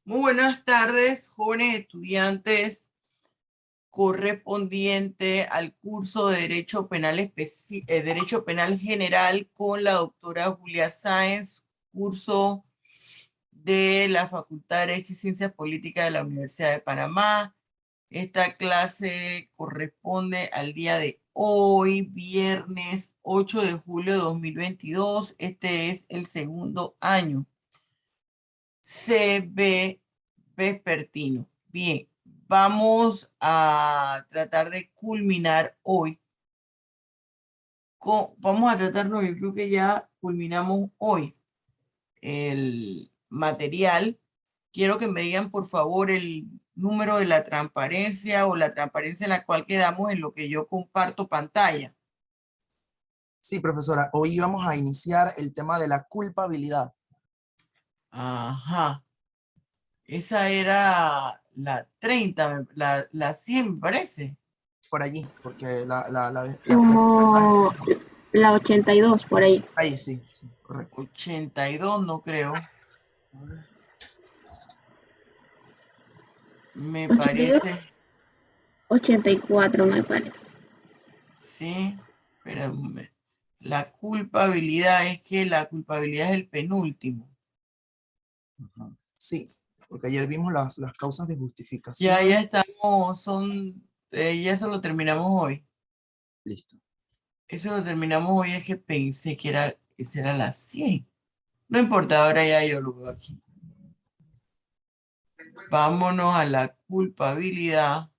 Muy buenas tardes, jóvenes estudiantes, correspondiente al curso de Derecho Penal General con la doctora Julia Sáenz, curso de la Facultad de Derecho y Ciencias Políticas de la Universidad de Panamá. Esta clase corresponde al día de hoy, viernes 8 de julio de 2022. Este es el segundo año. CB vespertino. Bien, vamos a tratar de culminar hoy. Vamos a tratar, no, yo creo que ya culminamos hoy el material. Quiero que me digan, por favor, el número de la transparencia o la transparencia en la cual quedamos en lo que yo comparto pantalla. Sí, profesora, hoy vamos a iniciar el tema de la culpabilidad. Ajá. Esa era la 30, la 100 me parece. Por allí, porque Como la 82 por ahí. ahí sí, correcto. 82 no creo. Me 82, parece. 84 me parece. Sí. Pero la culpabilidad es que la culpabilidad es el penúltimo. Ajá. Sí, porque ayer vimos las causas de Ya justificación. estamos, ya eso lo terminamos hoy. Listo. Eso lo terminamos hoy, es que pensé que esa era la 100. No importa, ahora ya yo lo veo aquí. Vámonos a la culpabilidad.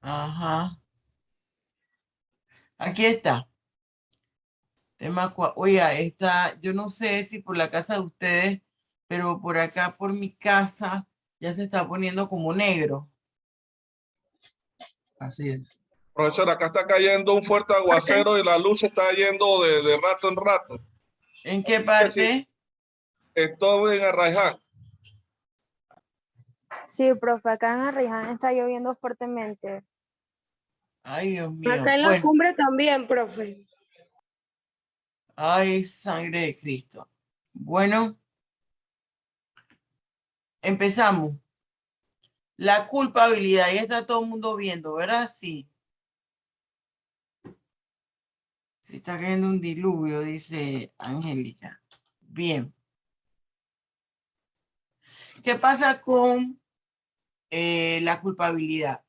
Ajá. Aquí está. Oiga, yo no sé si por la casa de ustedes, pero por acá, por mi casa, ya se está poniendo como negro. Así es. Profesor, acá está cayendo un fuerte aguacero y la luz se está yendo de rato en rato. ¿En qué Que sí, parte? estoy en Arraiján. Sí, profe, acá en Arraiján está lloviendo fuertemente. Ay, Dios Acá mío. en la Bueno, cumbre también, profe. ay, sangre de Cristo. Bueno, empezamos. La culpabilidad, ya está todo el mundo viendo, ¿verdad? Sí. Se está cayendo un diluvio, dice Angélica. Bien. ¿Qué pasa con la culpabilidad?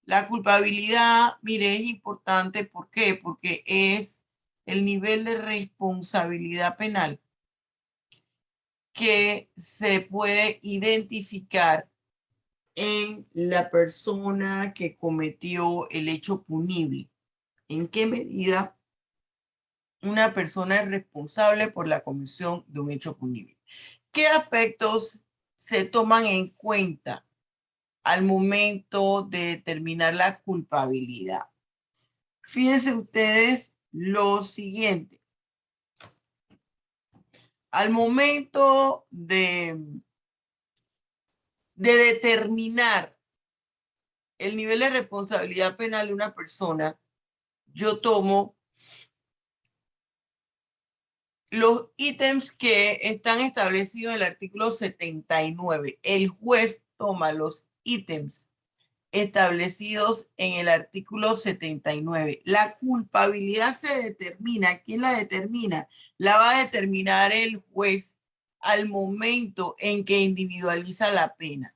La culpabilidad, mire, es importante. ¿Por qué? Porque es el nivel de responsabilidad penal que se puede identificar en la persona que cometió el hecho punible. ¿En qué medida una persona es responsable por la comisión de un hecho punible? ¿Qué aspectos se toman en cuenta al momento de determinar la culpabilidad? Fíjense ustedes lo siguiente. Al momento de determinar el nivel de responsabilidad penal de una persona, yo tomo los ítems que están establecidos en el artículo 79. El juez toma los ítems establecidos en el artículo 79. La culpabilidad se determina. ¿Quién la determina? La va a determinar el juez al momento en que individualiza la pena.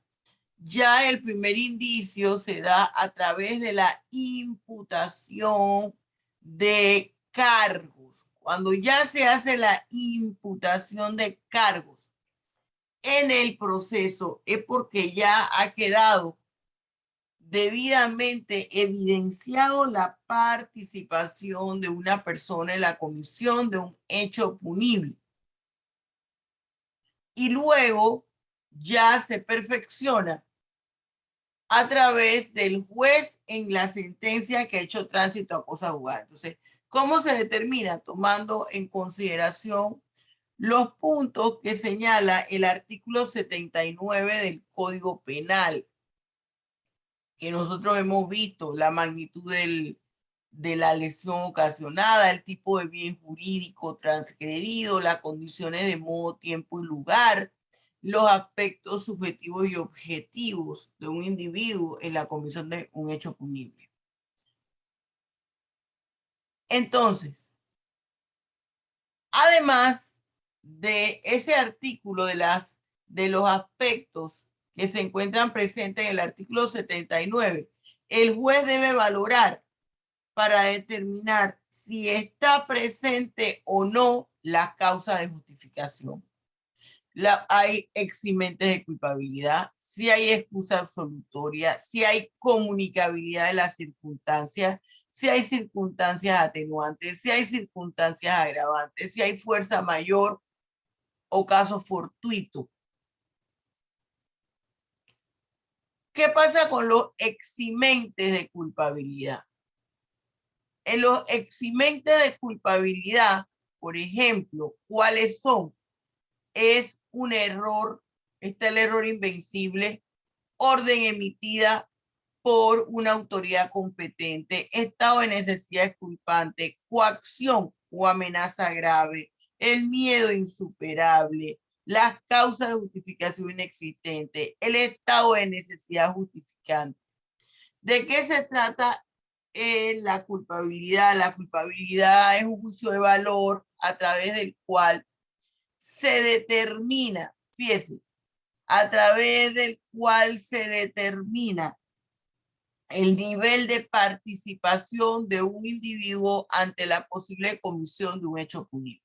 Ya el primer indicio se da a través de la imputación de cargos. Cuando ya se hace la imputación de cargos en el proceso, es porque ya ha quedado debidamente evidenciado la participación de una persona en la comisión de un hecho punible. Y luego ya se perfecciona a través del juez en la sentencia que ha hecho tránsito a cosa juzgada. Entonces, ¿cómo se determina? Tomando en consideración los puntos que señala el artículo 79 del Código Penal, que nosotros hemos visto la magnitud de la lesión ocasionada, el tipo de bien jurídico transgredido, las condiciones de modo, tiempo y lugar, los aspectos subjetivos y objetivos de un individuo en la comisión de un hecho punible. Entonces, además de ese artículo de los aspectos que se encuentran presentes en el artículo 79, el juez debe valorar para determinar si está presente o no la causa de justificación. Hay eximentes de culpabilidad, si hay excusa absolutoria, si hay comunicabilidad de las circunstancias, si hay circunstancias atenuantes, si hay circunstancias agravantes, si hay fuerza mayor o caso fortuito. ¿Qué pasa con los eximentes de culpabilidad? En los eximentes de culpabilidad, por ejemplo, ¿cuáles son? Es un error, está el error invencible, orden emitida por una autoridad competente, estado de necesidad exculpante, coacción o amenaza grave, el miedo insuperable, las causas de justificación inexistente, el estado de necesidad justificante. ¿De qué se trata la culpabilidad? La culpabilidad es un juicio de valor a través del cual se determina, fíjese, a través del cual se determina el nivel de participación de un individuo ante la posible comisión de un hecho punible.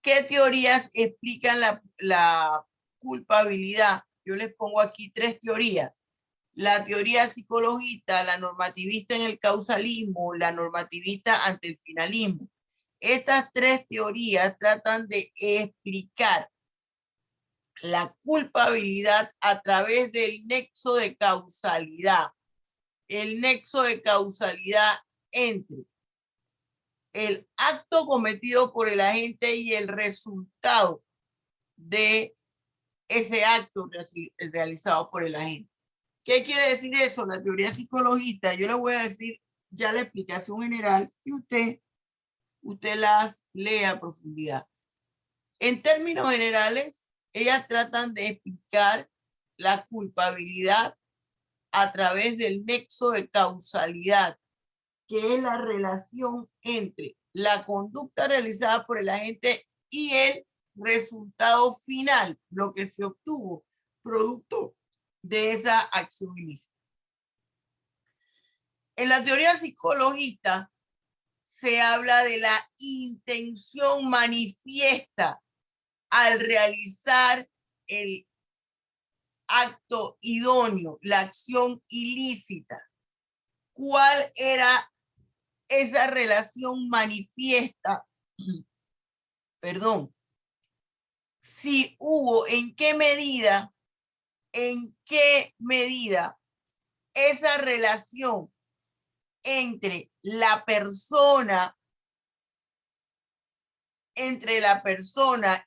¿Qué teorías explican la culpabilidad? Yo les pongo aquí 3 teorías. La teoría psicologista, la normativista en el causalismo, la normativista ante el finalismo. Estas 3 teorías tratan de explicar la culpabilidad a través del nexo de causalidad. El nexo de causalidad entre el acto cometido por el agente y el resultado de ese acto realizado por el agente. ¿Qué quiere decir eso? La teoría psicologista, yo le voy a decir ya la explicación general y usted las lee a profundidad. En términos generales, ellas tratan de explicar la culpabilidad a través del nexo de causalidad, que es la relación entre la conducta realizada por el agente y el resultado final, lo que se obtuvo producto de esa acción ilícita. En la teoría psicologista se habla de la intención manifiesta al realizar el acto idóneo, la acción ilícita. ¿Cuál era esa relación manifiesta? Perdón. Si hubo, ¿en qué medida esa relación entre la persona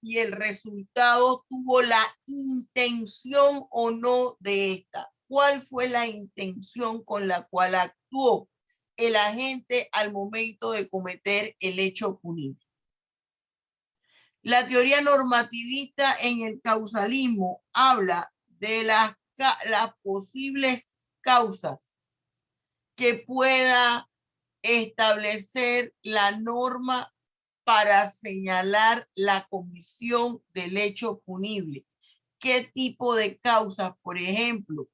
y el resultado tuvo la intención o no de esta? ¿Cuál fue la intención con la cual actuó el agente al momento de cometer el hecho punible? La teoría normativista en el causalismo habla de las posibles causas que pueda establecer la norma para señalar la comisión del hecho punible. ¿Qué tipo de causas? Por ejemplo,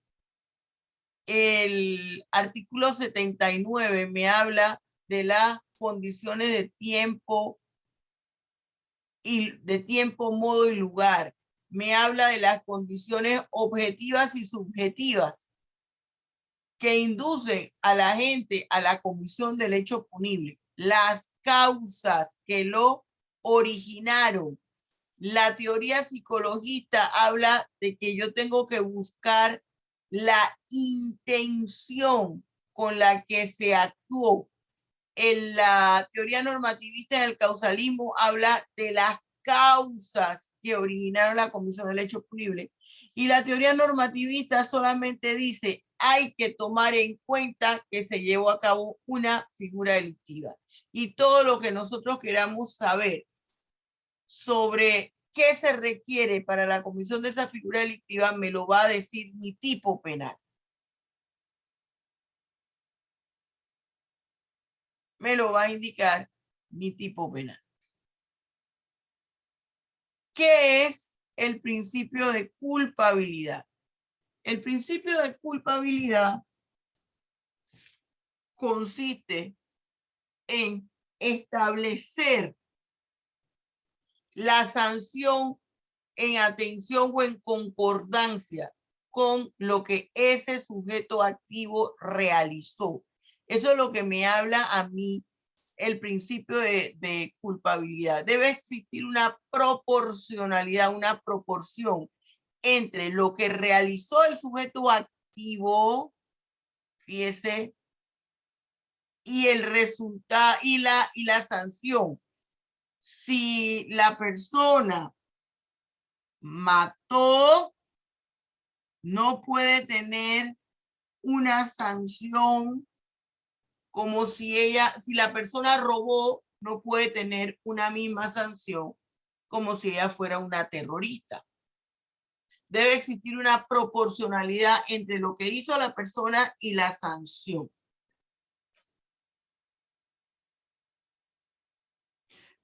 el artículo 79 me habla de las condiciones de tiempo, modo y lugar. Me habla de las condiciones objetivas y subjetivas que inducen a la gente a la comisión del hecho punible. Las causas que lo originaron. La teoría psicologista habla de que yo tengo que buscar la intención con la que se actuó. En la teoría normativista en el causalismo habla de las causas que originaron la comisión del hecho punible. Y la teoría normativista solamente dice hay que tomar en cuenta que se llevó a cabo una figura delictiva. Y todo lo que nosotros queramos saber sobre qué se requiere para la comisión de esa figura delictiva me lo va a decir mi tipo penal. Me lo va a indicar mi tipo penal. ¿Qué es el principio de culpabilidad? El principio de culpabilidad consiste en establecer la sanción en atención o en concordancia con lo que ese sujeto activo realizó. Eso es lo que me habla a mí el principio de culpabilidad. Debe existir una proporcionalidad, una proporción entre lo que realizó el sujeto activo, fíjese, y el resultado y la sanción. Si la persona mató, no puede tener una sanción como si la persona robó, no puede tener una misma sanción como si ella fuera una terrorista. Debe existir una proporcionalidad entre lo que hizo la persona y la sanción.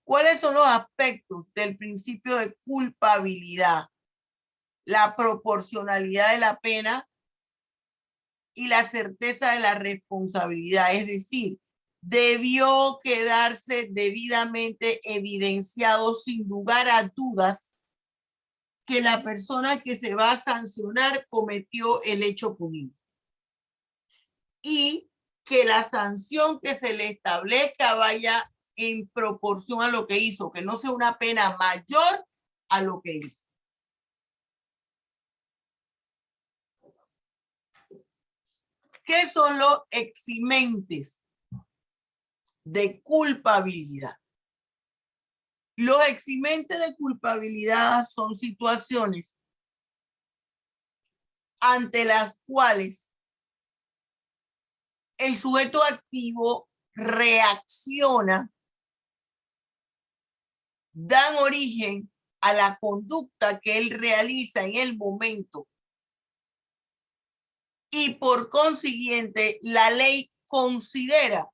¿Cuáles son los aspectos del principio de culpabilidad? La proporcionalidad de la pena y la certeza de la responsabilidad. Es decir, debió quedarse debidamente evidenciado sin lugar a dudas que la persona que se va a sancionar cometió el hecho punible. Y que la sanción que se le establezca vaya en proporción a lo que hizo, que no sea una pena mayor a lo que hizo. ¿Qué son los eximentes de culpabilidad? Los eximentes de culpabilidad son situaciones ante las cuales el sujeto activo reacciona, dan origen a la conducta que él realiza en el momento y por consiguiente la ley considera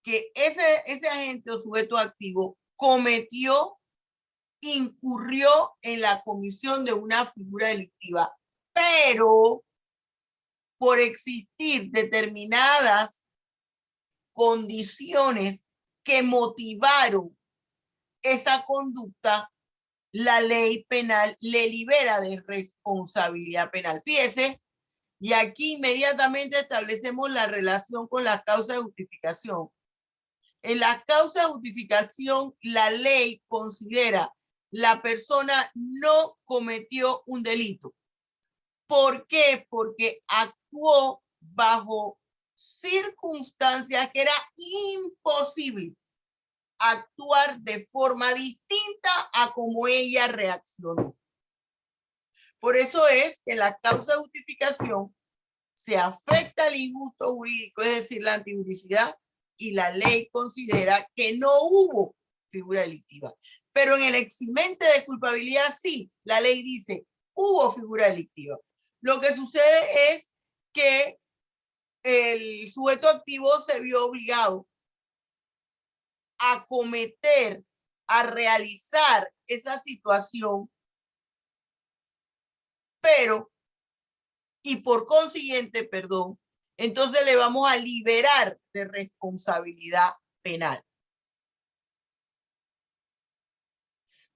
que ese agente o sujeto activo incurrió en la comisión de una figura delictiva, pero por existir determinadas condiciones que motivaron esa conducta, la ley penal le libera de responsabilidad penal. Fíjese, y aquí inmediatamente establecemos la relación con las causas de justificación. En las causas de justificación, la ley considera la persona no cometió un delito. ¿Por qué? Porque actuó bajo circunstancias que era imposible actuar de forma distinta a como ella reaccionó. Por eso es que la causa de justificación se afecta al injusto jurídico, es decir, la antijuricidad, y la ley considera que no hubo figura delictiva. Pero en el eximente de culpabilidad sí, la ley dice hubo figura delictiva. Lo que sucede es que el sujeto activo se vio obligado a cometer, a realizar esa situación, pero, y por consiguiente, perdón, entonces le vamos a liberar de responsabilidad penal.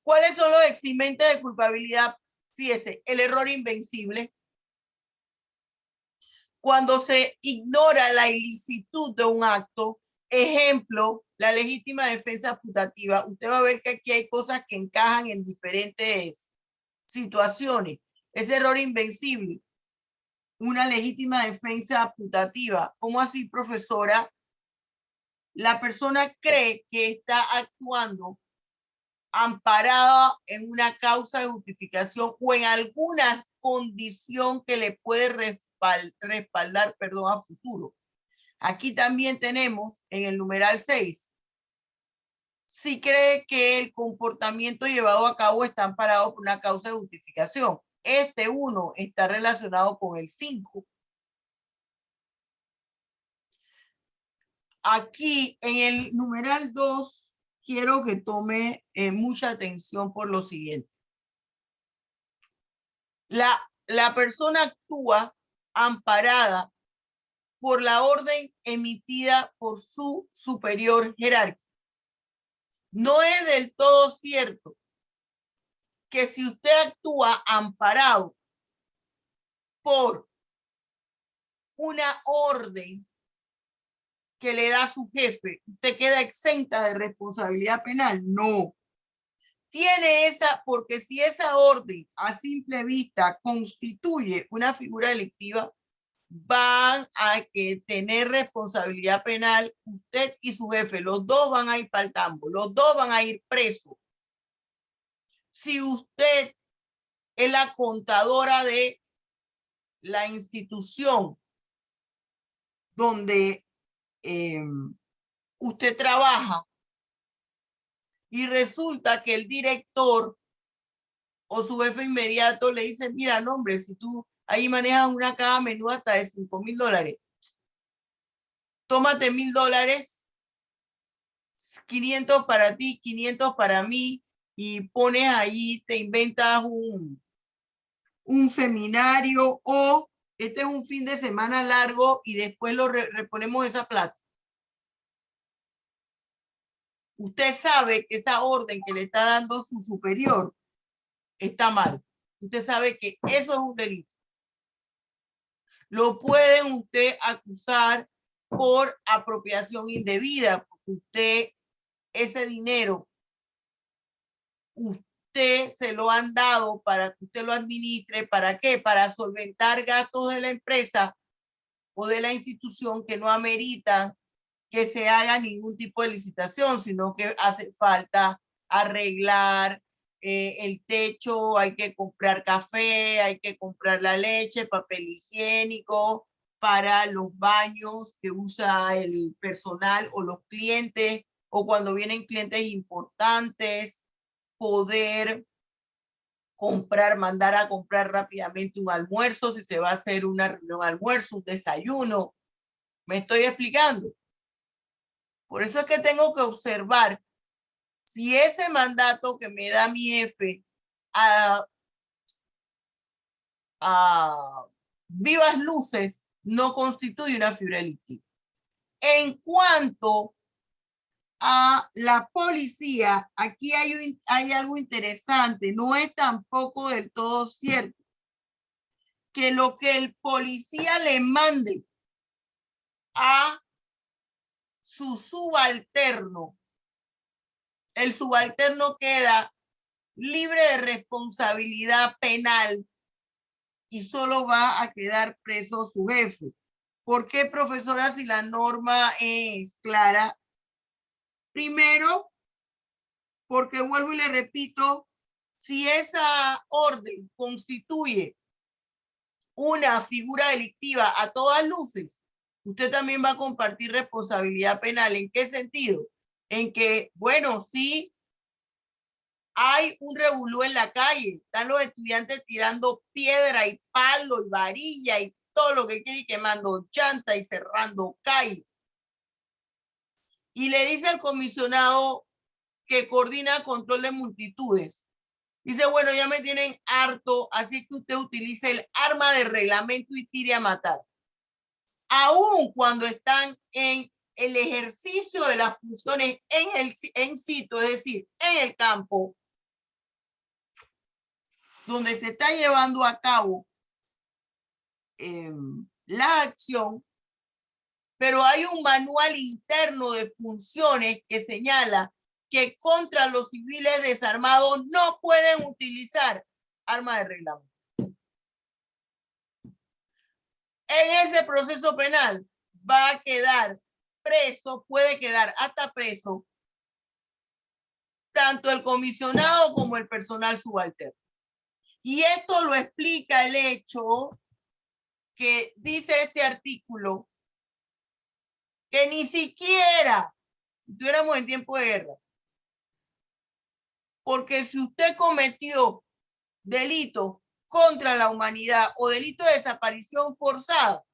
¿Cuáles son los eximentes de culpabilidad? Fíjese, el error invencible. Cuando se ignora la ilicitud de un acto, ejemplo, la legítima defensa putativa. Usted va a ver que aquí hay cosas que encajan en diferentes situaciones. Ese error invencible, una legítima defensa putativa. ¿Cómo así, profesora? La persona cree que está actuando amparada en una causa de justificación o en alguna condición que le puede respaldar, a futuro. Aquí también tenemos en el numeral 6, si cree que el comportamiento llevado a cabo está amparado por una causa de justificación. Este 1 está relacionado con el 5. Aquí en el numeral 2 quiero que tome mucha atención por lo siguiente. La persona actúa amparada por la orden emitida por su superior jerárquico. No es del todo cierto que si usted actúa amparado por una orden que le da su jefe, usted queda exenta de responsabilidad penal. No. Tiene esa, porque si esa orden a simple vista constituye una figura delictiva, van a tener responsabilidad penal usted y su jefe. Los dos van a ir para el tambo, los dos van a ir presos. Si usted es la contadora de la institución donde usted trabaja y resulta que el director o su jefe inmediato le dice, mira, no, hombre, si tú ahí manejas una caja menuda hasta de $5,000, tómate $1,000, 500 para ti, 500 para mí, y pones ahí, te inventas un seminario, o este es un fin de semana largo y después lo reponemos esa plata. Usted sabe que esa orden que le está dando su superior está mal. Usted sabe que eso es un delito. Lo pueden usted acusar por apropiación indebida, porque usted, ese dinero, usted se lo han dado para que usted lo administre. ¿Para qué? Para solventar gastos de la empresa o de la institución que no ameritan que se haga ningún tipo de licitación, sino que hace falta arreglar el techo, hay que comprar café, hay que comprar la leche, papel higiénico para los baños que usa el personal o los clientes, o cuando vienen clientes importantes, poder comprar, mandar a comprar rápidamente un almuerzo, si se va a hacer una reunión, almuerzo, un desayuno. ¿Me estoy explicando? Por eso es que tengo que observar si ese mandato que me da mi jefe a vivas luces no constituye una figura delictiva. En cuanto a la policía, aquí hay algo interesante. No es tampoco del todo cierto que lo que el policía le mande a su subalterno, el subalterno queda libre de responsabilidad penal y solo va a quedar preso su jefe. ¿Por qué, profesora, si la norma es clara? Primero, porque vuelvo y le repito, si esa orden constituye una figura delictiva a todas luces, usted también va a compartir responsabilidad penal. ¿En qué sentido? En que, bueno, sí, hay un revolú en la calle, están los estudiantes tirando piedra y palo y varilla y todo lo que quiere, y quemando llanta y cerrando calle. Y le dice al comisionado que coordina control de multitudes, dice, bueno, ya me tienen harto, así que usted utilice el arma de reglamento y tire a matar. Aún cuando están en el ejercicio de las funciones en sitio, es decir, en el campo, donde se está llevando a cabo la acción, pero hay un manual interno de funciones que señala que contra los civiles desarmados no pueden utilizar armas de reglamento. En ese proceso penal va a quedar preso, puede quedar hasta preso, tanto el comisionado como el personal subalterno. Y esto lo explica el hecho que dice este artículo que ni siquiera estuviéramos en tiempo de guerra. Porque si usted cometió delitos contra la humanidad o delito de desaparición forzada,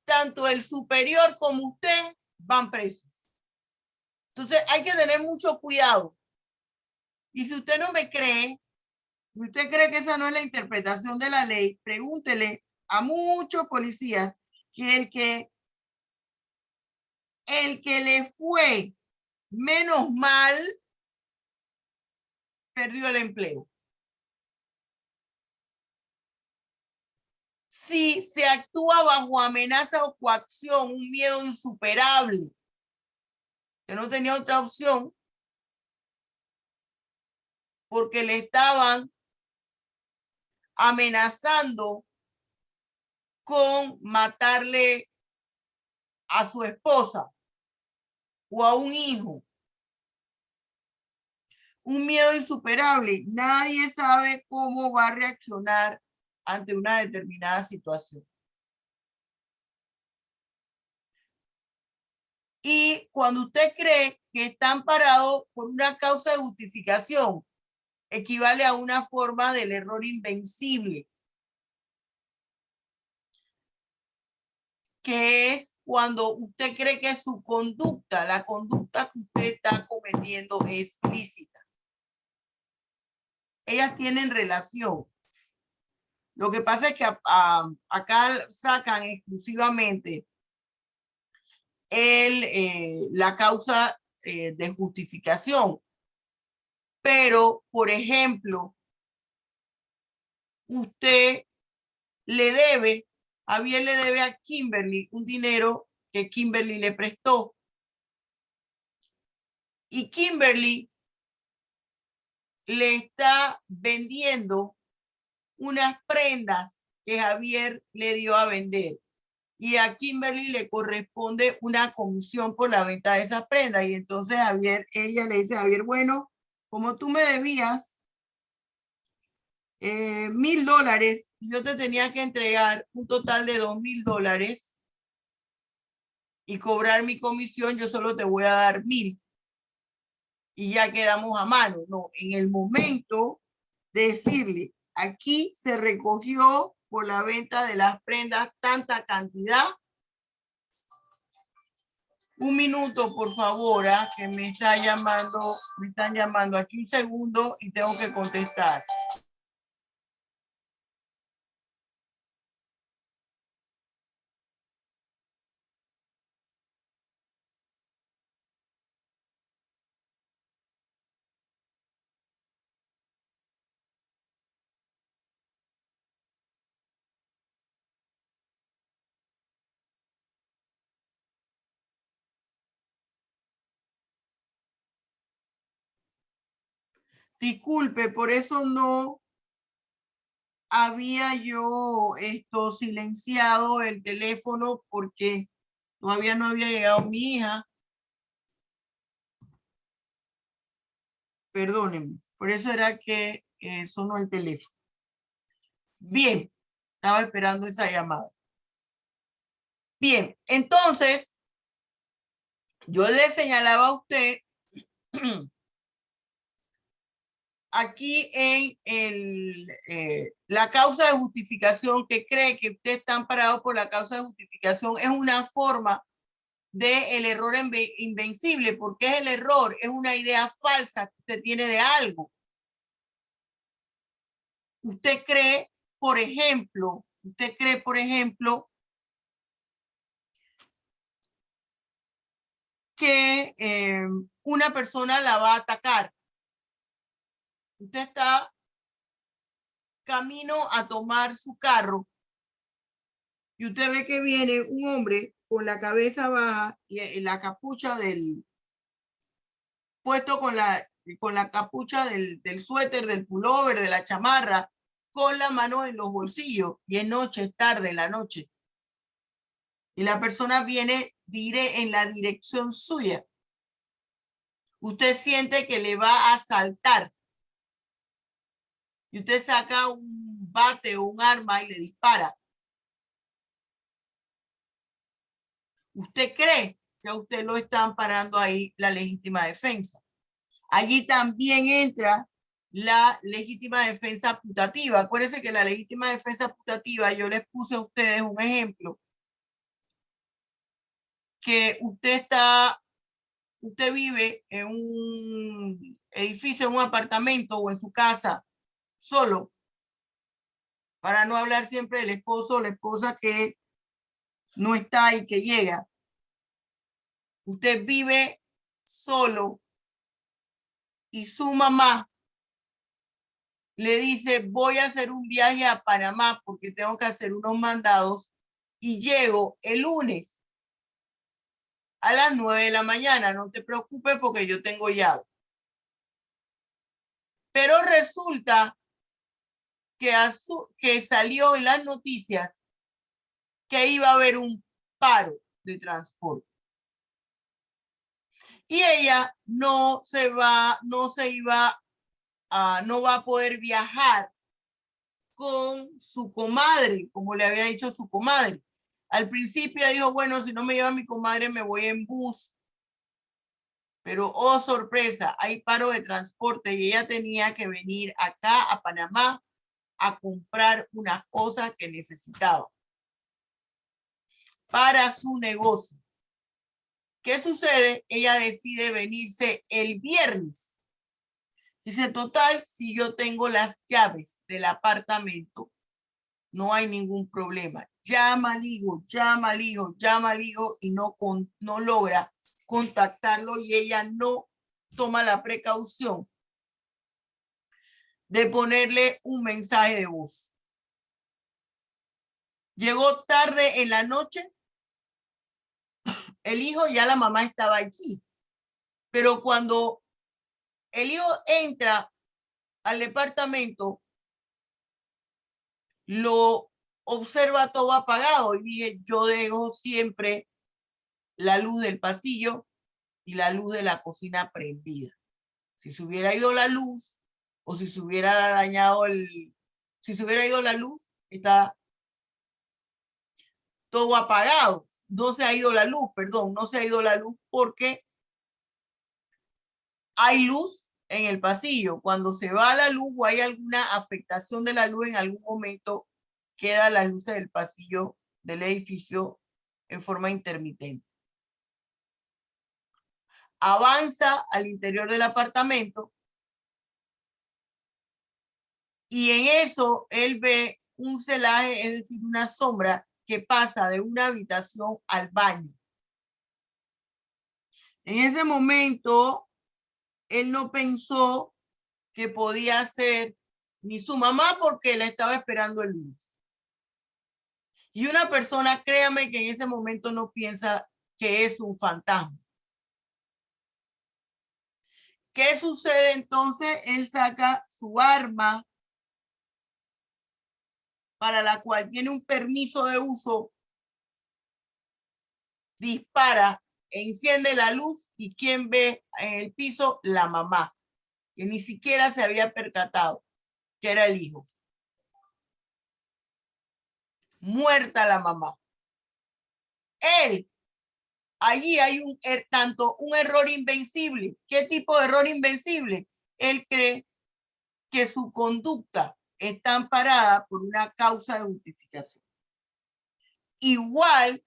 tanto el superior como usted van presos. Entonces hay que tener mucho cuidado. Y si usted no me cree, usted cree que esa no es la interpretación de la ley, pregúntele a muchos policías que el que le fue menos mal perdió el empleo. Si se actúa bajo amenaza o coacción, un miedo insuperable, que no tenía otra opción, porque le estaban amenazando con matarle a su esposa o a un hijo. Un miedo insuperable. Nadie sabe cómo va a reaccionar ante una determinada situación. Y cuando usted cree que está amparado por una causa de justificación, equivale a una forma del error invencible, que es cuando usted cree que su conducta, la conducta que usted está cometiendo es lícita. Ellas tienen relación. Lo que pasa es que acá sacan exclusivamente la causa de justificación. Pero, por ejemplo, usted le debe, Javier le debe a Kimberly un dinero que Kimberly le prestó. Y Kimberly le está vendiendo unas prendas que Javier le dio a vender. Y a Kimberly le corresponde una comisión por la venta de esas prendas. Y entonces ella le dice a Javier, bueno, como tú me debías $1,000, yo te tenía que entregar un total de $2,000 y cobrar mi comisión, yo solo te voy a dar 1,000. Y ya quedamos a mano. No, en el momento de decirle, aquí se recogió por la venta de las prendas tanta cantidad. Un minuto, por favor, que me están llamando aquí un segundo y tengo que contestar. Disculpe, por eso no había yo silenciado el teléfono porque todavía no había llegado mi hija. Perdónenme, por eso era que sonó el teléfono. Bien, estaba esperando esa llamada. Bien, entonces, yo le señalaba a usted aquí en la causa de justificación, que cree que usted está amparado por la causa de justificación, es una forma del error invencible. Porque es el error, es una idea falsa que usted tiene de algo. Usted cree, por ejemplo, que una persona la va a atacar. Usted está camino a tomar su carro y usted ve que viene un hombre con la cabeza baja y la capucha puesto con la capucha del suéter, del pullover, de la chamarra, con la mano en los bolsillos, y es noche, es tarde, en la noche. Y la persona viene en la dirección suya. Usted siente que le va a asaltar. Y usted saca un bate o un arma y le dispara. ¿Usted cree que a usted lo están parando ahí la legítima defensa? Allí también entra la legítima defensa putativa. Acuérdense que la legítima defensa putativa, yo les puse a ustedes un ejemplo, que usted vive en un edificio, en un apartamento o en su casa solo, para no hablar siempre del esposo o la esposa que no está y que llega. Usted vive solo y su mamá le dice, voy a hacer un viaje a Panamá porque tengo que hacer unos mandados y llego el lunes a las 9 de la mañana. No te preocupes porque yo tengo llave. Pero resulta que salió en las noticias que iba a haber un paro de transporte. Y ella no va a poder viajar con su comadre, como le había dicho su comadre. Al principio dijo, bueno, si no me lleva mi comadre, me voy en bus. Pero, oh, sorpresa, hay paro de transporte y ella tenía que venir acá a Panamá a comprar unas cosas que necesitaba para su negocio. ¿Qué sucede? Ella decide venirse el viernes. Dice, total, si yo tengo las llaves del apartamento, no hay ningún problema. Llama al hijo y no logra contactarlo y ella no toma la precaución de ponerle un mensaje de voz. Llegó tarde en la noche, el hijo, ya la mamá estaba allí, pero cuando el hijo entra al departamento, lo observa todo apagado y dije, yo dejo siempre la luz del pasillo y la luz de la cocina prendida. Si se hubiera ido la luz o si se hubiera dañado si se hubiera ido la luz, está todo apagado. No se ha ido la luz, perdón, no se ha ido la luz porque hay luz en el pasillo. Cuando se va la luz o hay alguna afectación de la luz, en algún momento quedan las luces del pasillo del edificio en forma intermitente. Avanza al interior del apartamento y en eso él ve un celaje, es decir, una sombra que pasa de una habitación al baño. En ese momento, él no pensó que podía ser ni su mamá porque la estaba esperando el lunes. Y una persona, créame que en ese momento no piensa que es un fantasma. ¿Qué sucede entonces? Él saca su arma para la cual tiene un permiso de uso, dispara, enciende la luz y ¿quién ve en el piso? La mamá, que ni siquiera se había percatado que era el hijo. Muerta la mamá. Él, allí hay tanto un error invencible. ¿Qué tipo de error invencible? Él cree que su conducta está amparada por una causa de justificación. Igual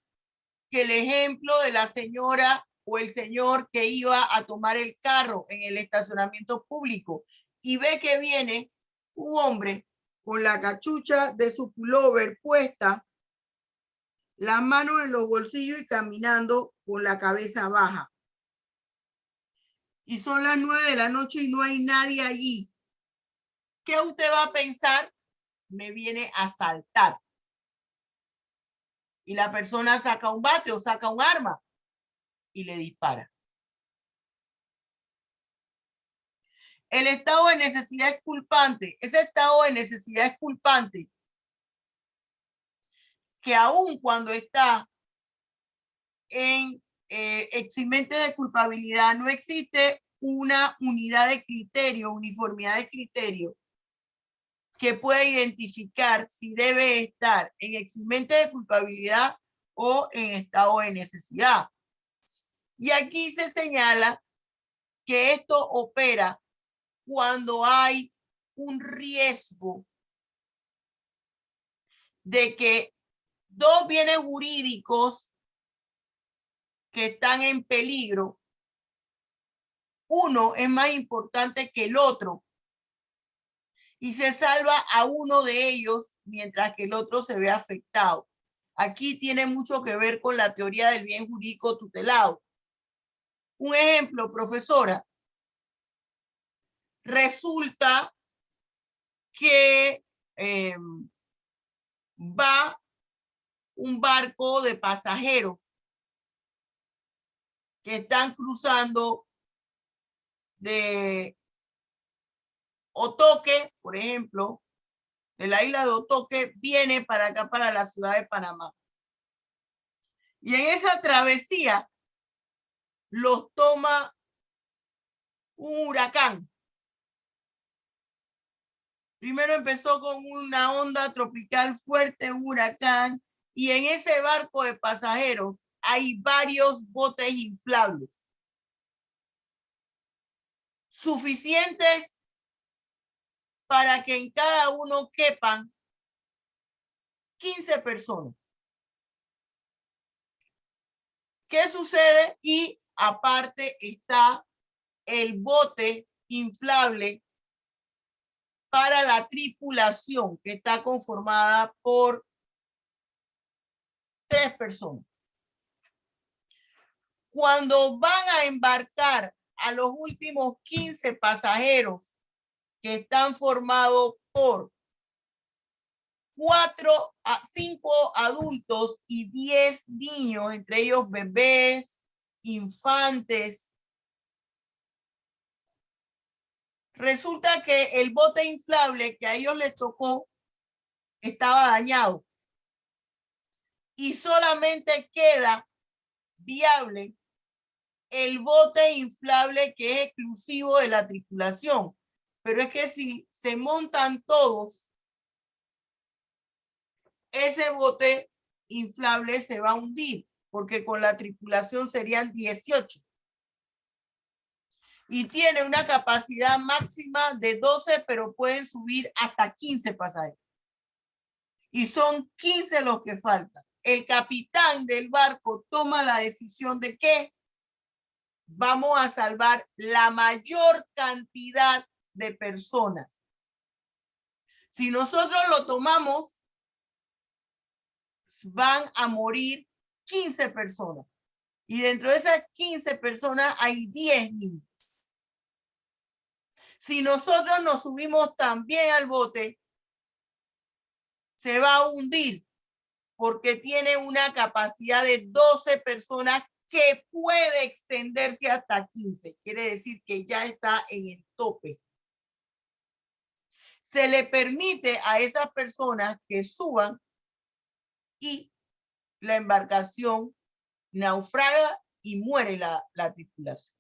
que el ejemplo de la señora o el señor que iba a tomar el carro en el estacionamiento público y ve que viene un hombre con la cachucha de su pullover puesta, las manos en los bolsillos y caminando con la cabeza baja. Y son las 9 de la noche y no hay nadie allí. ¿Qué usted va a pensar? Me viene a asaltar. Y la persona saca un bate o saca un arma y le dispara. El estado de necesidad es culpante. Ese estado de necesidad es culpante que aun cuando está en eximente de culpabilidad, no existe una unidad de criterio, uniformidad de criterio que puede identificar si debe estar en eximente de culpabilidad o en estado de necesidad. Y aquí se señala que esto opera cuando hay un riesgo de que dos bienes jurídicos que están en peligro, uno es más importante que el otro y se salva a uno de ellos mientras que el otro se ve afectado. Aquí tiene mucho que ver con la teoría del bien jurídico tutelado. Un ejemplo, profesora. Resulta que va un barco de pasajeros que están cruzando de Otoque, por ejemplo, de la isla de Otoque, viene para acá, para la ciudad de Panamá. Y en esa travesía los toma un huracán. Primero empezó con una onda tropical fuerte, un huracán, y en ese barco de pasajeros hay varios botes inflables. Suficientes para que en cada uno quepan 15 personas. ¿Qué sucede? Y aparte está el bote inflable para la tripulación, que está conformada por 3 personas. Cuando van a embarcar a los últimos 15 pasajeros, que están formados por 5 adultos y 10 niños, entre ellos bebés, infantes. Resulta que el bote inflable que a ellos les tocó estaba dañado y solamente queda viable el bote inflable que es exclusivo de la tripulación. Pero es que si se montan todos, ese bote inflable se va a hundir, porque con la tripulación serían 18. Y tiene una capacidad máxima de 12, pero pueden subir hasta 15 pasajeros. Y son 15 los que faltan. El capitán del barco toma la decisión de que vamos a salvar la mayor cantidad de personas. Si nosotros lo tomamos, van a morir 15 personas. Y dentro de esas 15 personas hay 10 niños. Si nosotros nos subimos también al bote, se va a hundir porque tiene una capacidad de 12 personas que puede extenderse hasta 15. Quiere decir que ya está en el tope. Se le permite a esas personas que suban y la embarcación naufraga y muere la tripulación.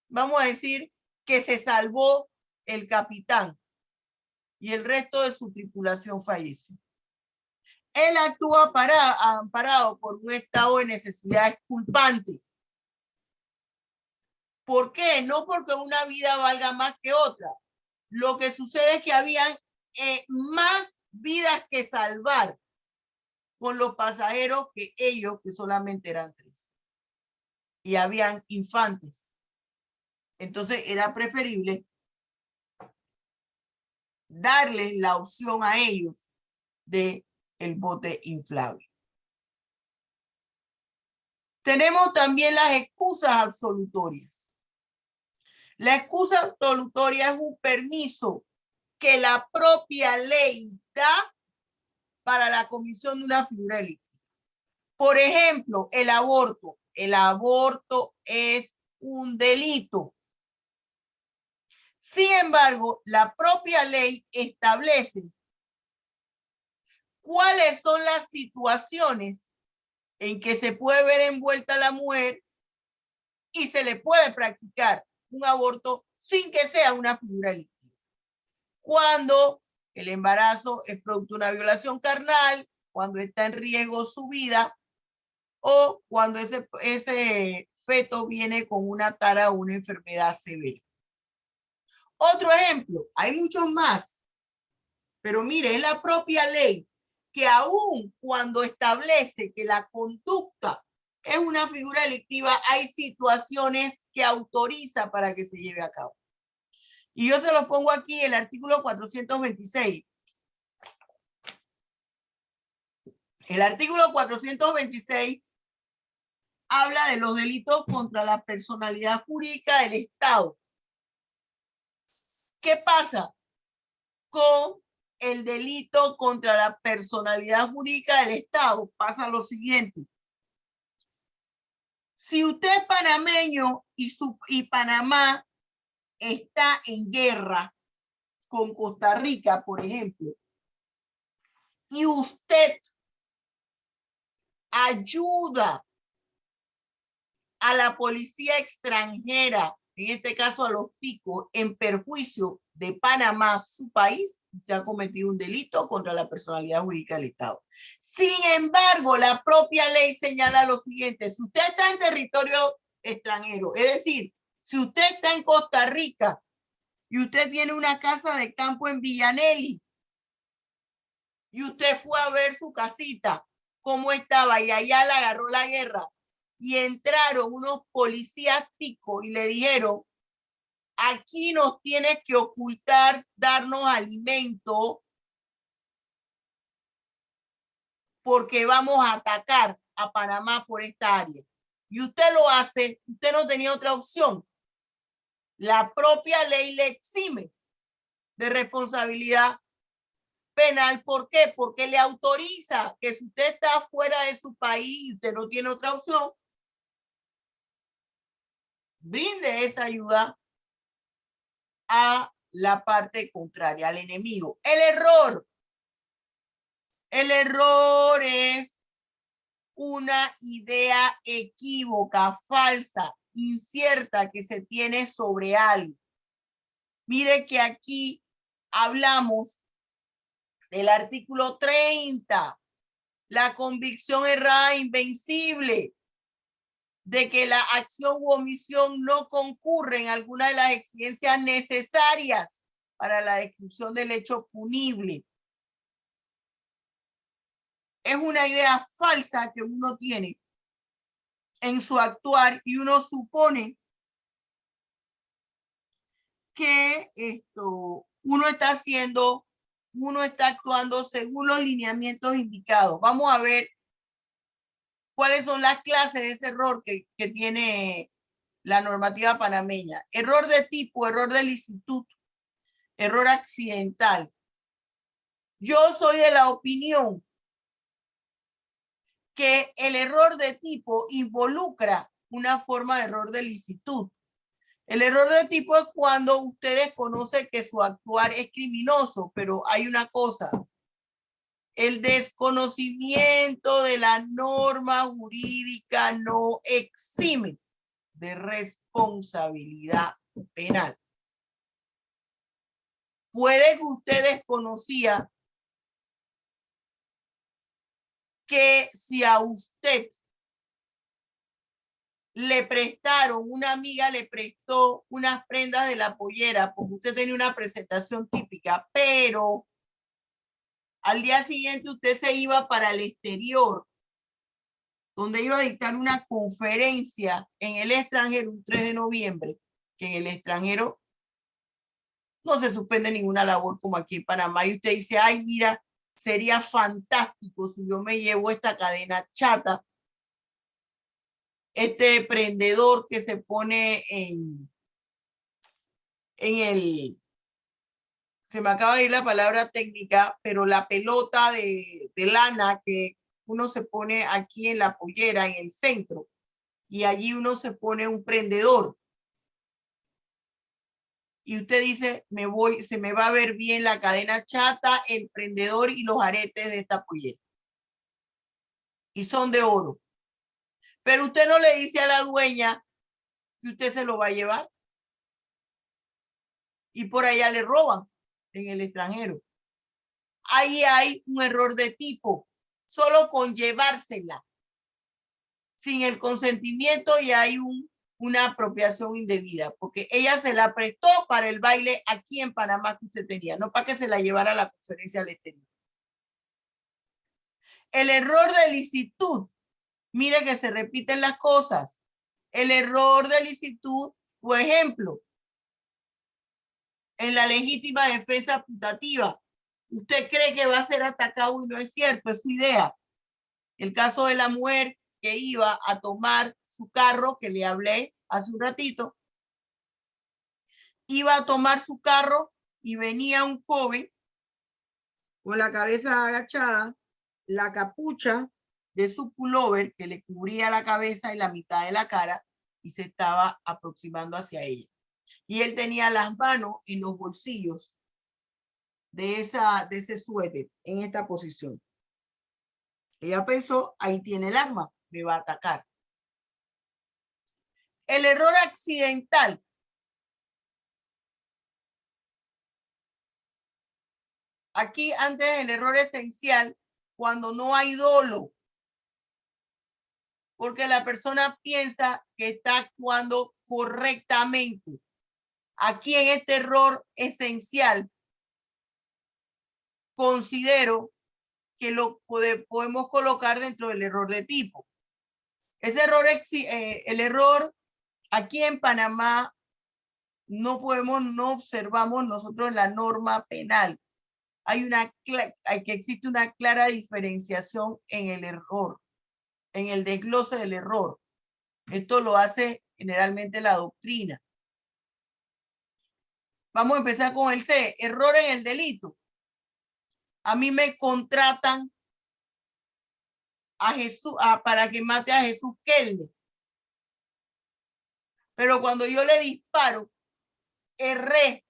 Vamos a decir que se salvó el capitán y el resto de su tripulación falleció. Él actúa amparado por un estado de necesidad exculpante. ¿Por qué? No porque una vida valga más que otra. Lo que sucede es que habían más vidas que salvar con los pasajeros que ellos, que solamente eran 3. Y habían infantes. Entonces era preferible darles la opción a ellos de el bote inflable. Tenemos también las excusas absolutorias. La excusa absolutoria es un permiso que la propia ley da para la comisión de una figura delictiva. Por ejemplo, el aborto. El aborto es un delito. Sin embargo, la propia ley establece cuáles son las situaciones en que se puede ver envuelta la mujer y se le puede practicar un aborto sin que sea una figura delictiva. cuando el embarazo es producto de una violación carnal, cuando está en riesgo su vida, o cuando ese feto viene con una tara o una enfermedad severa. Otro ejemplo, hay muchos más, pero mire, es la propia ley que aún cuando establece que la conducta es una figura delictiva, hay situaciones que autoriza para que se lleve a cabo. Y yo se lo pongo aquí, el artículo 426. El artículo 426 habla de los delitos contra la personalidad jurídica del Estado. ¿Qué pasa con el delito contra la personalidad jurídica del Estado? Pasa lo siguiente. Si usted es panameño y Panamá está en guerra con Costa Rica, por ejemplo, y usted ayuda a la policía extranjera, en este caso a los ticos, en perjuicio de Panamá, su país, usted ha cometido un delito contra la personalidad jurídica del Estado. Sin embargo, la propia ley señala lo siguiente: si usted está en territorio extranjero, es decir, si usted está en Costa Rica y usted tiene una casa de campo en Villanelli y usted fue a ver su casita, cómo estaba, y allá le agarró la guerra, y entraron unos policías ticos y le dijeron: aquí nos tienes que ocultar, darnos alimento, porque vamos a atacar a Panamá por esta área. Y usted lo hace, usted no tenía otra opción. La propia ley le exime de responsabilidad penal. ¿Por qué? Porque le autoriza que si usted está fuera de su país y usted no tiene otra opción, brinde esa ayuda a la parte contraria, al enemigo. El error es una idea equívoca, falsa, incierta que se tiene sobre algo. Mire que aquí hablamos del artículo 30, la convicción errada invencible, de que la acción u omisión no concurre en alguna de las exigencias necesarias para la descripción del hecho punible. Es una idea falsa que uno tiene en su actuar y uno supone que uno está actuando según los lineamientos indicados. Vamos a ver cuáles son las clases de ese error que tiene la normativa panameña. Error de tipo, error de licitud, error accidental. Yo soy de la opinión que el error de tipo involucra una forma de error de licitud. El error de tipo es cuando usted desconoce que su actuar es criminoso, pero hay una cosa: el desconocimiento de la norma jurídica no exime de responsabilidad penal. Puede que usted desconocía que si a usted le prestaron, una amiga le prestó unas prendas de la pollera porque usted tenía una presentación típica, pero al día siguiente usted se iba para el exterior, donde iba a dictar una conferencia en el extranjero un 3 de noviembre, que en el extranjero no se suspende ninguna labor como aquí en Panamá, y usted dice: ay, mira, sería fantástico si yo me llevo esta cadena chata, este prendedor que se pone se me acaba de ir la palabra técnica, pero la pelota de lana que uno se pone aquí en la pollera, en el centro, y allí uno se pone un prendedor. Y usted dice: se me va a ver bien la cadena chata, el prendedor y los aretes de esta pollera. Y son de oro. Pero usted no le dice a la dueña que usted se lo va a llevar. Y por allá le roban. en el extranjero. Ahí hay un error de tipo, solo con llevársela. Sin el consentimiento y hay una apropiación indebida, porque ella se la prestó para el baile aquí en Panamá que usted tenía, no para que se la llevara a la conferencia al exterior. El error de licitud, mire que se repiten las cosas. El error de licitud, por ejemplo, en la legítima defensa putativa, usted cree que va a ser atacado y no es cierto, es su idea. El caso de la mujer que iba a tomar su carro, que le hablé hace un ratito, iba a tomar su carro y venía un joven con la cabeza agachada, la capucha de su pullover que le cubría la cabeza y la mitad de la cara y se estaba aproximando hacia ella. Y él tenía las manos en los bolsillos de ese suéter en esta posición. Ella pensó, ahí tiene el arma, me va a atacar. El error accidental. Aquí antes el error esencial, cuando no hay dolo, porque la persona piensa que está actuando correctamente. Aquí en este error esencial, considero que lo podemos colocar dentro del error de tipo. Ese error, el error aquí en Panamá no observamos nosotros en la norma penal. Que existe una clara diferenciación en el error, en el desglose del error. Esto lo hace generalmente la doctrina. Vamos a empezar con el C, error en el delito. A mí me contratan a Jesús para que mate a Jesús Kelly. Pero cuando yo le disparo, erré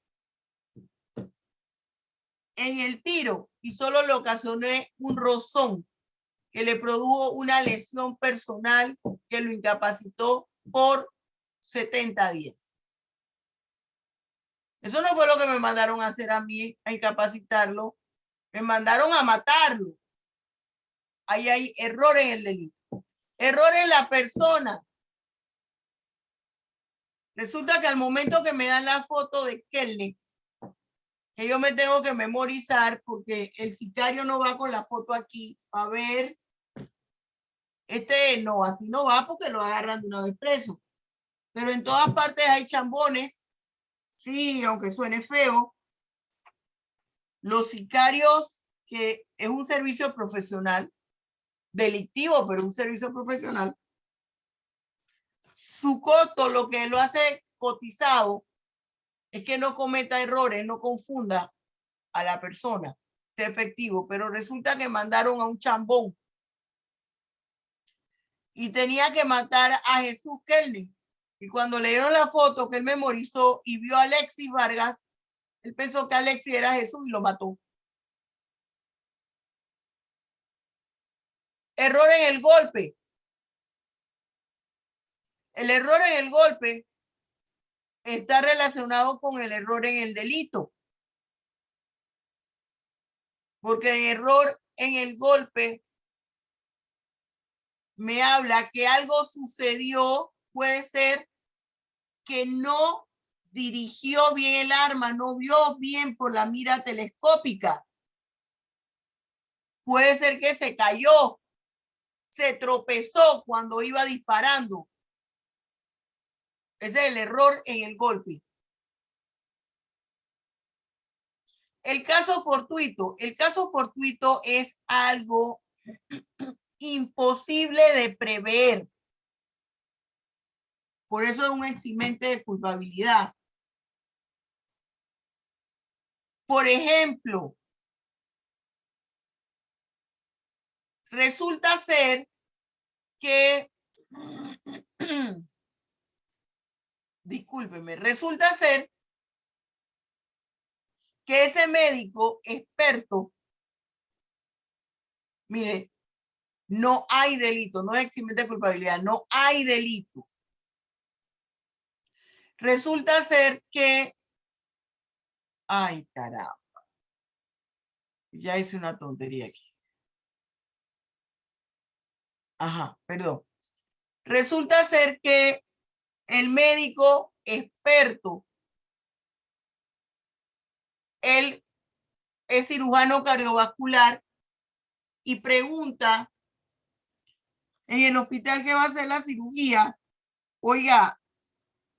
en el tiro y solo le ocasioné un rozón que le produjo una lesión personal que lo incapacitó por 70 días. Eso no fue lo que me mandaron a hacer a mí, a incapacitarlo. Me mandaron a matarlo. Ahí hay error en el delito. Error en la persona. Resulta que al momento que me dan la foto de Kelly, que yo me tengo que memorizar porque el sicario no va con la foto aquí. A ver, no, así no va porque lo agarran de una vez preso. Pero en todas partes hay chambones. Sí, aunque suene feo. Los sicarios, que es un servicio profesional, delictivo, pero un servicio profesional, su costo, lo que lo hace cotizado, es que no cometa errores, no confunda a la persona, sea efectivo, pero resulta que mandaron a un chambón y tenía que matar a Jesús Kelly. Y cuando le dieron la foto que él memorizó y vio a Alexis Vargas, él pensó que Alexis era Jesús y lo mató. Error en el golpe. El error en el golpe está relacionado con el error en el delito. Porque el error en el golpe me habla que algo sucedió, puede ser que no dirigió bien el arma, no vio bien por la mira telescópica. Puede ser que se cayó, se tropezó cuando iba disparando. Ese es el error en el golpe. El caso fortuito. El caso fortuito es algo imposible de prever. Por eso es un eximente de culpabilidad. Por ejemplo, resulta ser que, discúlpeme, resulta ser que ese médico experto, mire, no hay delito, no es eximente de culpabilidad, no hay delito. Resulta ser que, ay caramba, Ya hice una tontería aquí. Ajá, perdón. Resulta ser que el médico experto, él es cirujano cardiovascular y pregunta en el hospital que va a hacer la cirugía, oiga,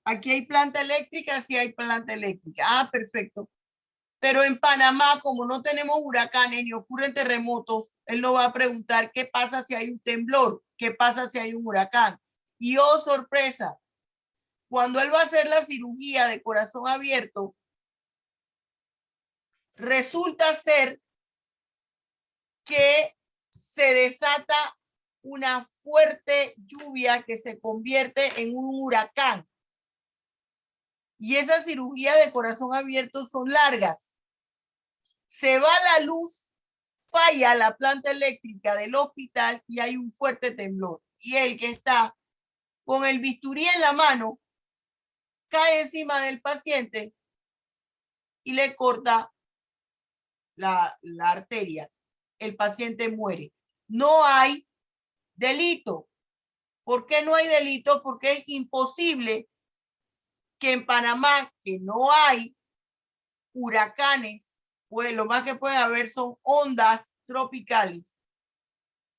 aquí hay planta eléctrica, sí hay planta eléctrica. Ah, perfecto. Pero en Panamá, como no tenemos huracanes ni ocurren terremotos, él no va a preguntar qué pasa si hay un temblor, qué pasa si hay un huracán. Y oh, sorpresa, cuando él va a hacer la cirugía de corazón abierto, resulta ser que se desata una fuerte lluvia que se convierte en un huracán. Y esas cirugías de corazón abierto son largas. Se va la luz, falla la planta eléctrica del hospital y hay un fuerte temblor. Y el que está con el bisturí en la mano cae encima del paciente y le corta la arteria. El paciente muere. No hay delito. ¿Por qué no hay delito? Porque es imposible que en Panamá, que no hay huracanes, pues lo más que puede haber son ondas tropicales.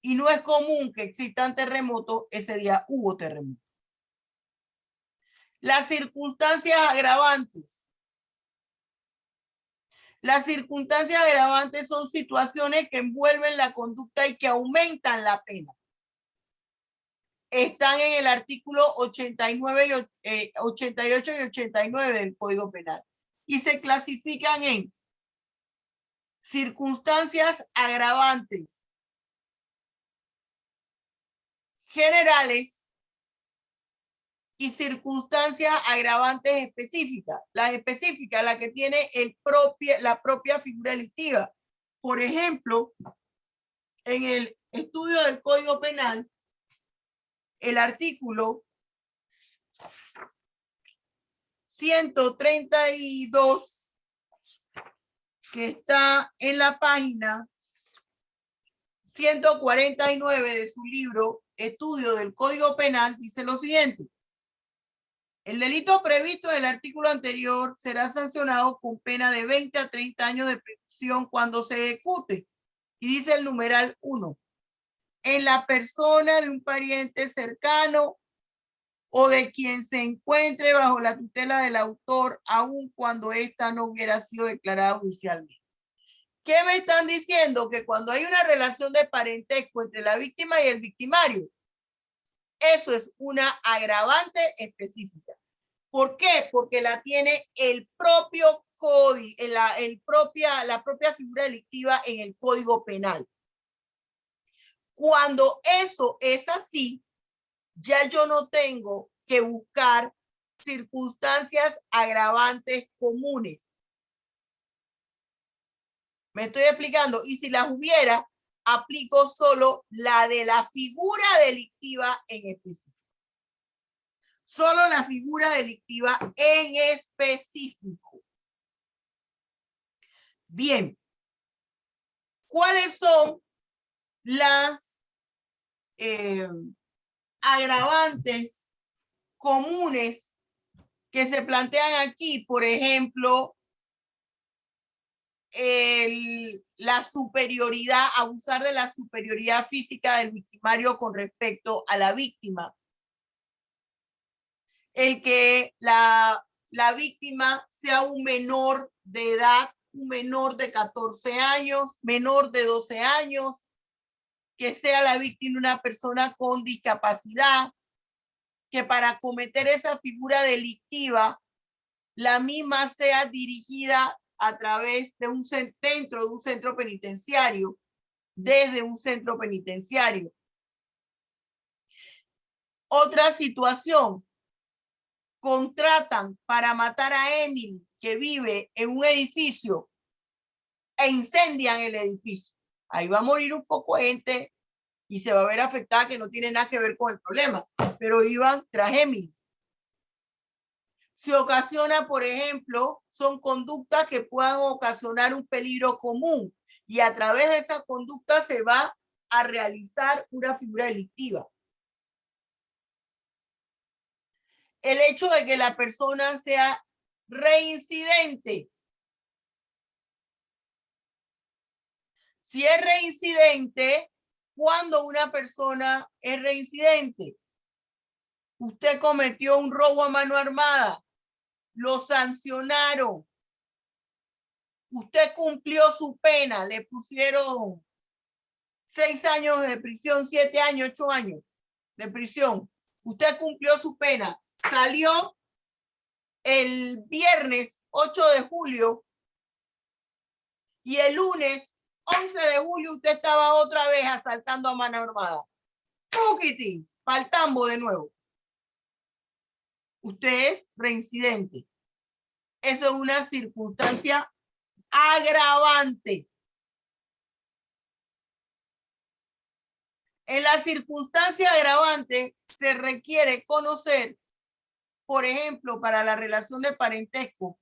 Y no es común que existan terremotos. Ese día hubo terremoto. Las circunstancias agravantes. Las circunstancias agravantes son situaciones que envuelven la conducta y que aumentan la pena. Están en el artículo 89 88 y 89 del Código Penal. Y se clasifican en circunstancias agravantes generales y circunstancias agravantes específicas. Las específicas, la que tiene la propia figura delictiva. Por ejemplo, en el estudio del Código Penal, el artículo 132, que está en la página 149 de su libro Estudio del Código Penal, dice lo siguiente: el delito previsto en el artículo anterior será sancionado con pena de 20 a 30 años de prisión cuando se ejecute. Y dice el numeral 1. En la persona de un pariente cercano o de quien se encuentre bajo la tutela del autor, aun cuando ésta no hubiera sido declarada judicialmente. ¿Qué me están diciendo? Que cuando hay una relación de parentesco entre la víctima y el victimario, eso es una agravante específica. ¿Por qué? Porque la tiene el propio código, la propia figura delictiva en el Código Penal. Cuando eso es así, ya yo no tengo que buscar circunstancias agravantes comunes. ¿Me estoy explicando? Y si las hubiera, aplico solo la de la figura delictiva en específico. Solo la figura delictiva en específico. Bien. ¿Cuáles son las agravantes comunes que se plantean aquí? Por ejemplo, la superioridad, abusar de la superioridad física del victimario con respecto a la víctima. El que la víctima sea un menor de edad, un menor de 14 años, menor de 12 años, que sea la víctima una persona con discapacidad, que para cometer esa figura delictiva, la misma sea dirigida a través de un centro penitenciario, desde un centro penitenciario. Otra situación, contratan para matar a Emily, que vive en un edificio, e incendian el edificio. Ahí va a morir un poco gente y se va a ver afectada, que no tiene nada que ver con el problema, pero iban tras Emily. Se ocasiona, por ejemplo, son conductas que puedan ocasionar un peligro común, Y a través de esa conducta se va a realizar una figura delictiva. El hecho de que la persona sea reincidente. Si es reincidente, cuando una persona es reincidente, usted cometió un robo a mano armada, lo sancionaron, usted cumplió su pena, le pusieron 6 años de prisión, 7 años, 8 años de prisión. Usted cumplió su pena, salió el viernes 8 de julio y el lunes 11 de julio usted estaba otra vez asaltando a mano armada. ¡Puquitín! Pa'l tambo de nuevo. Usted es reincidente. Eso es una circunstancia agravante. En la circunstancia agravante se requiere conocer, por ejemplo, para la relación de parentesco,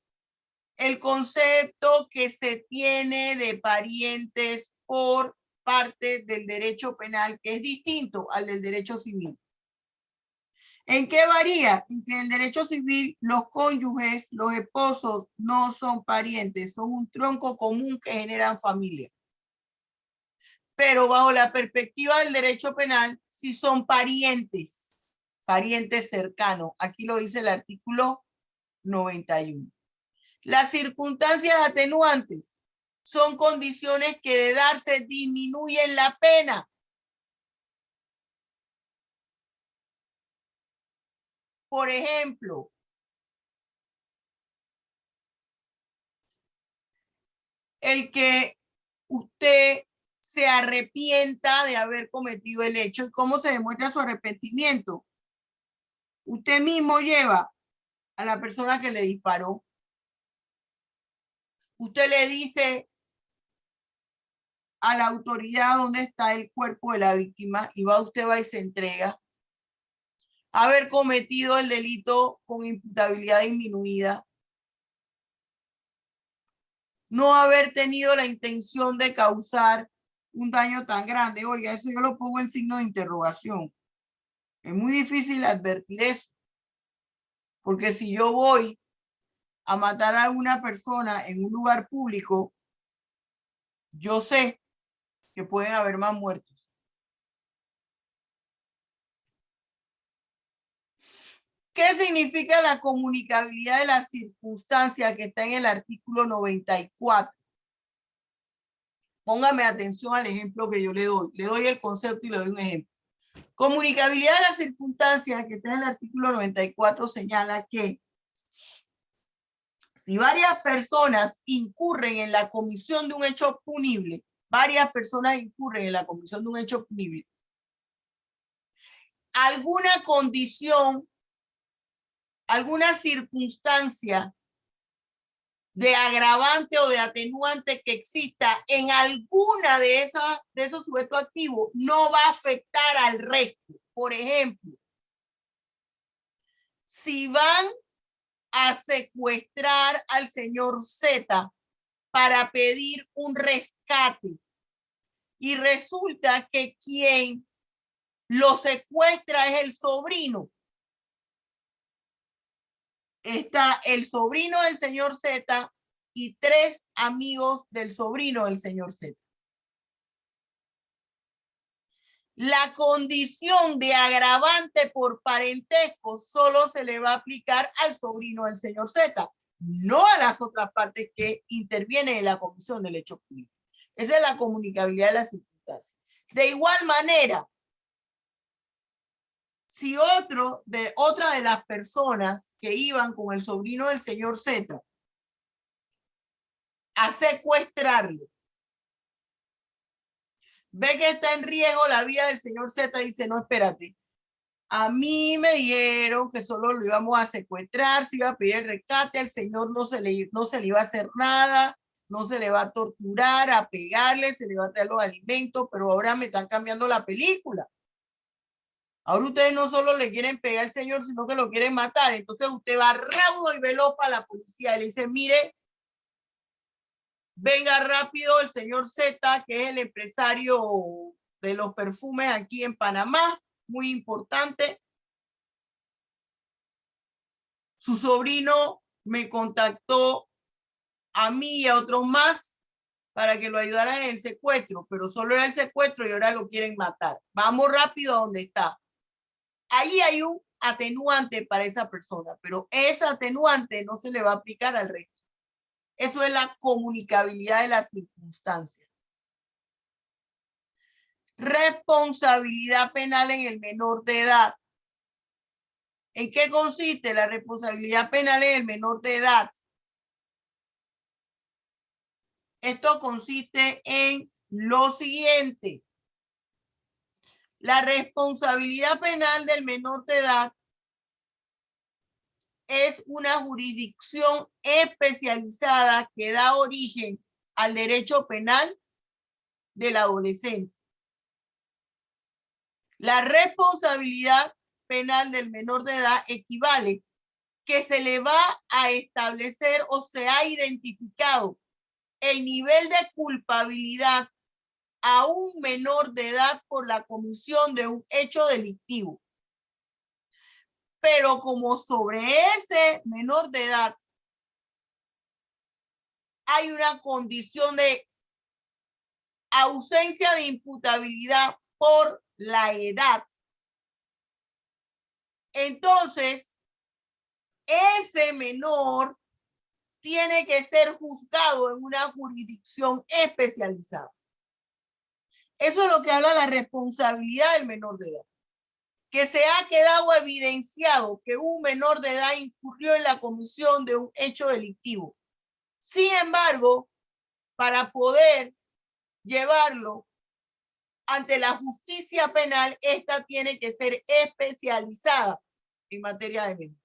el concepto que se tiene de parientes por parte del derecho penal, que es distinto al del derecho civil. ¿En qué varía? En que en el derecho civil los cónyuges, los esposos no son parientes, son un tronco común que generan familia. Pero bajo la perspectiva del derecho penal, sí son parientes, parientes cercanos. Aquí lo dice el artículo 91. Las circunstancias atenuantes son condiciones que de darse disminuyen la pena. Por ejemplo, el que usted se arrepienta de haber cometido el hecho. ¿Y cómo se demuestra su arrepentimiento? Usted mismo lleva a la persona que le disparó. Usted le dice a la autoridad dónde está el cuerpo de la víctima y usted va y se entrega. Haber cometido el delito con imputabilidad disminuida. No haber tenido la intención de causar un daño tan grande. Oiga, eso yo lo pongo en signo de interrogación. Es muy difícil advertir eso. Porque si yo voy a matar a una persona en un lugar público, yo sé que pueden haber más muertos. ¿Qué significa la comunicabilidad de las circunstancias que está en el artículo 94? Póngame atención al ejemplo que yo le doy. Le doy el concepto y le doy un ejemplo. Comunicabilidad de las circunstancias que está en el artículo 94 señala que si varias personas incurren en la comisión de un hecho punible, alguna condición, alguna circunstancia de agravante o de atenuante que exista en alguna de esos sujetos activos no va a afectar al resto. Por ejemplo, si van a secuestrar al señor Z para pedir un rescate y resulta que quien lo secuestra es el sobrino. Está el sobrino del señor Z y 3 amigos del sobrino del señor Z. La condición de agravante por parentesco solo se le va a aplicar al sobrino del señor Z, no a las otras partes que intervienen en la comisión del hecho público. Esa es la comunicabilidad de las circunstancias. De igual manera, si otra de las personas que iban con el sobrino del señor Z a secuestrarlo, ve que está en riesgo la vida del señor Z, dice, no, espérate, a mí me dijeron que solo lo íbamos a secuestrar, se iba a pedir el rescate, al señor no se le iba a hacer nada, no se le va a torturar, a pegarle, se le va a traer los alimentos, pero ahora me están cambiando la película. Ahora ustedes no solo le quieren pegar al señor, sino que lo quieren matar. Entonces usted va raudo y veloz para la policía y le dice, mire, Venga rápido el señor Z, que es el empresario de los perfumes aquí en Panamá, muy importante. Su sobrino me contactó a mí y a otros más para que lo ayudaran en el secuestro, pero solo era el secuestro y ahora lo quieren matar. Vamos rápido a donde está. Ahí hay un atenuante para esa persona, pero ese atenuante no se le va a aplicar al resto. Eso es la comunicabilidad de las circunstancias. Responsabilidad penal en el menor de edad. ¿En qué consiste la responsabilidad penal en el menor de edad? Esto consiste en lo siguiente. La responsabilidad penal del menor de edad es una jurisdicción especializada que da origen al derecho penal del adolescente. La responsabilidad penal del menor de edad equivale que se le va a establecer o se ha identificado el nivel de culpabilidad a un menor de edad por la comisión de un hecho delictivo. Pero como sobre ese menor de edad hay una condición de ausencia de imputabilidad por la edad, entonces ese menor tiene que ser juzgado en una jurisdicción especializada. Eso es lo que habla la responsabilidad del menor de edad. Que se ha quedado evidenciado que un menor de edad incurrió en la comisión de un hecho delictivo. Sin embargo, para poder llevarlo ante la justicia penal, esta tiene que ser especializada en materia de menores.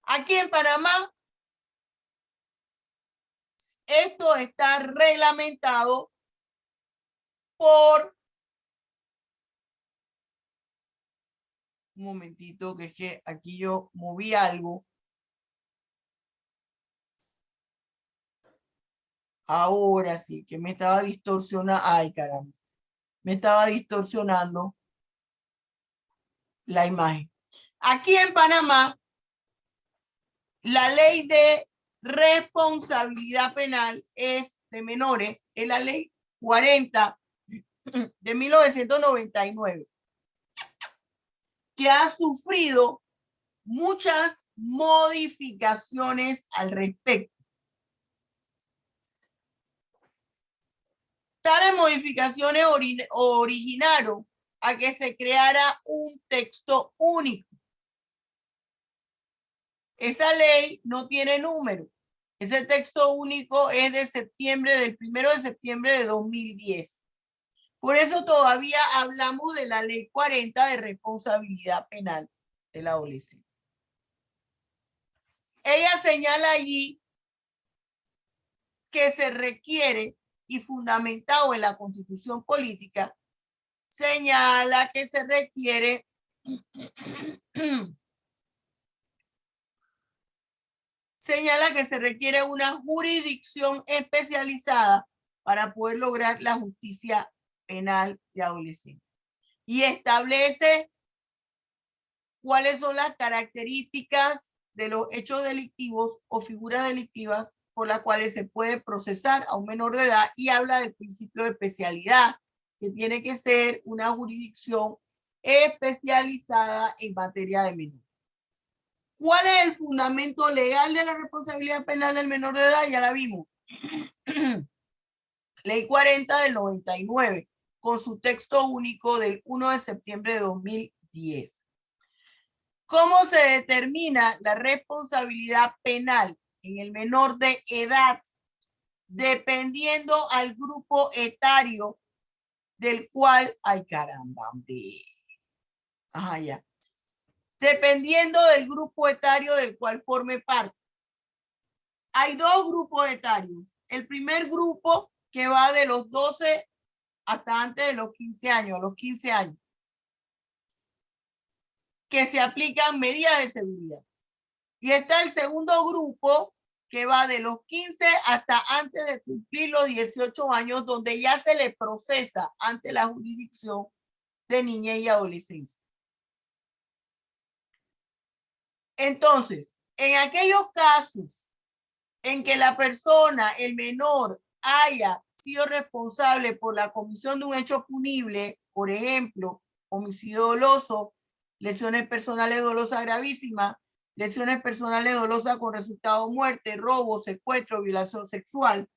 Aquí en Panamá, esto está reglamentado por... Un momentito, que es que aquí yo moví algo. Ahora sí, que me estaba distorsionando. Ay, caramba. Me estaba distorsionando la imagen. Aquí en Panamá, la ley de responsabilidad penal es de menores, es la ley 40 de 1999, que ha sufrido muchas modificaciones al respecto. Tales modificaciones originaron a que se creara un texto único. Esa ley no tiene número. Ese texto único es de septiembre, del 1 de septiembre de 2010. Por eso todavía hablamos de la ley 40 de responsabilidad penal del adolescente. Ella señala allí que se requiere, y fundamentado en la Constitución política, señala que se requiere una jurisdicción especializada para poder lograr la justicia penal de adolescentes. Y establece cuáles son las características de los hechos delictivos o figuras delictivas por las cuales se puede procesar a un menor de edad, y habla del principio de especialidad, que tiene que ser una jurisdicción especializada en materia de menor. ¿Cuál es el fundamento legal de la responsabilidad penal del menor de edad? Ya la vimos. Ley 40 del 99, con su texto único del 1 de septiembre de 2010. ¿Cómo se determina la responsabilidad penal en el menor de edad? Dependiendo al grupo etario del cual... Ay, caramba, hombre. Ajá, ya. Dependiendo del grupo etario del cual forme parte. Hay dos grupos etarios. El primer grupo, que va de los 12 hasta antes de los 15 años, a los 15 años, que se aplican medidas de seguridad. Y está el segundo grupo, que va de los 15 hasta antes de cumplir los 18 años, donde ya se le procesa ante la jurisdicción de niñez y adolescencia. Entonces, en aquellos casos en que la persona, el menor, haya sido responsable por la comisión de un hecho punible, por ejemplo, homicidio doloso, lesiones personales dolosas gravísimas, lesiones personales dolosas con resultado muerte, robo, secuestro, violación sexual,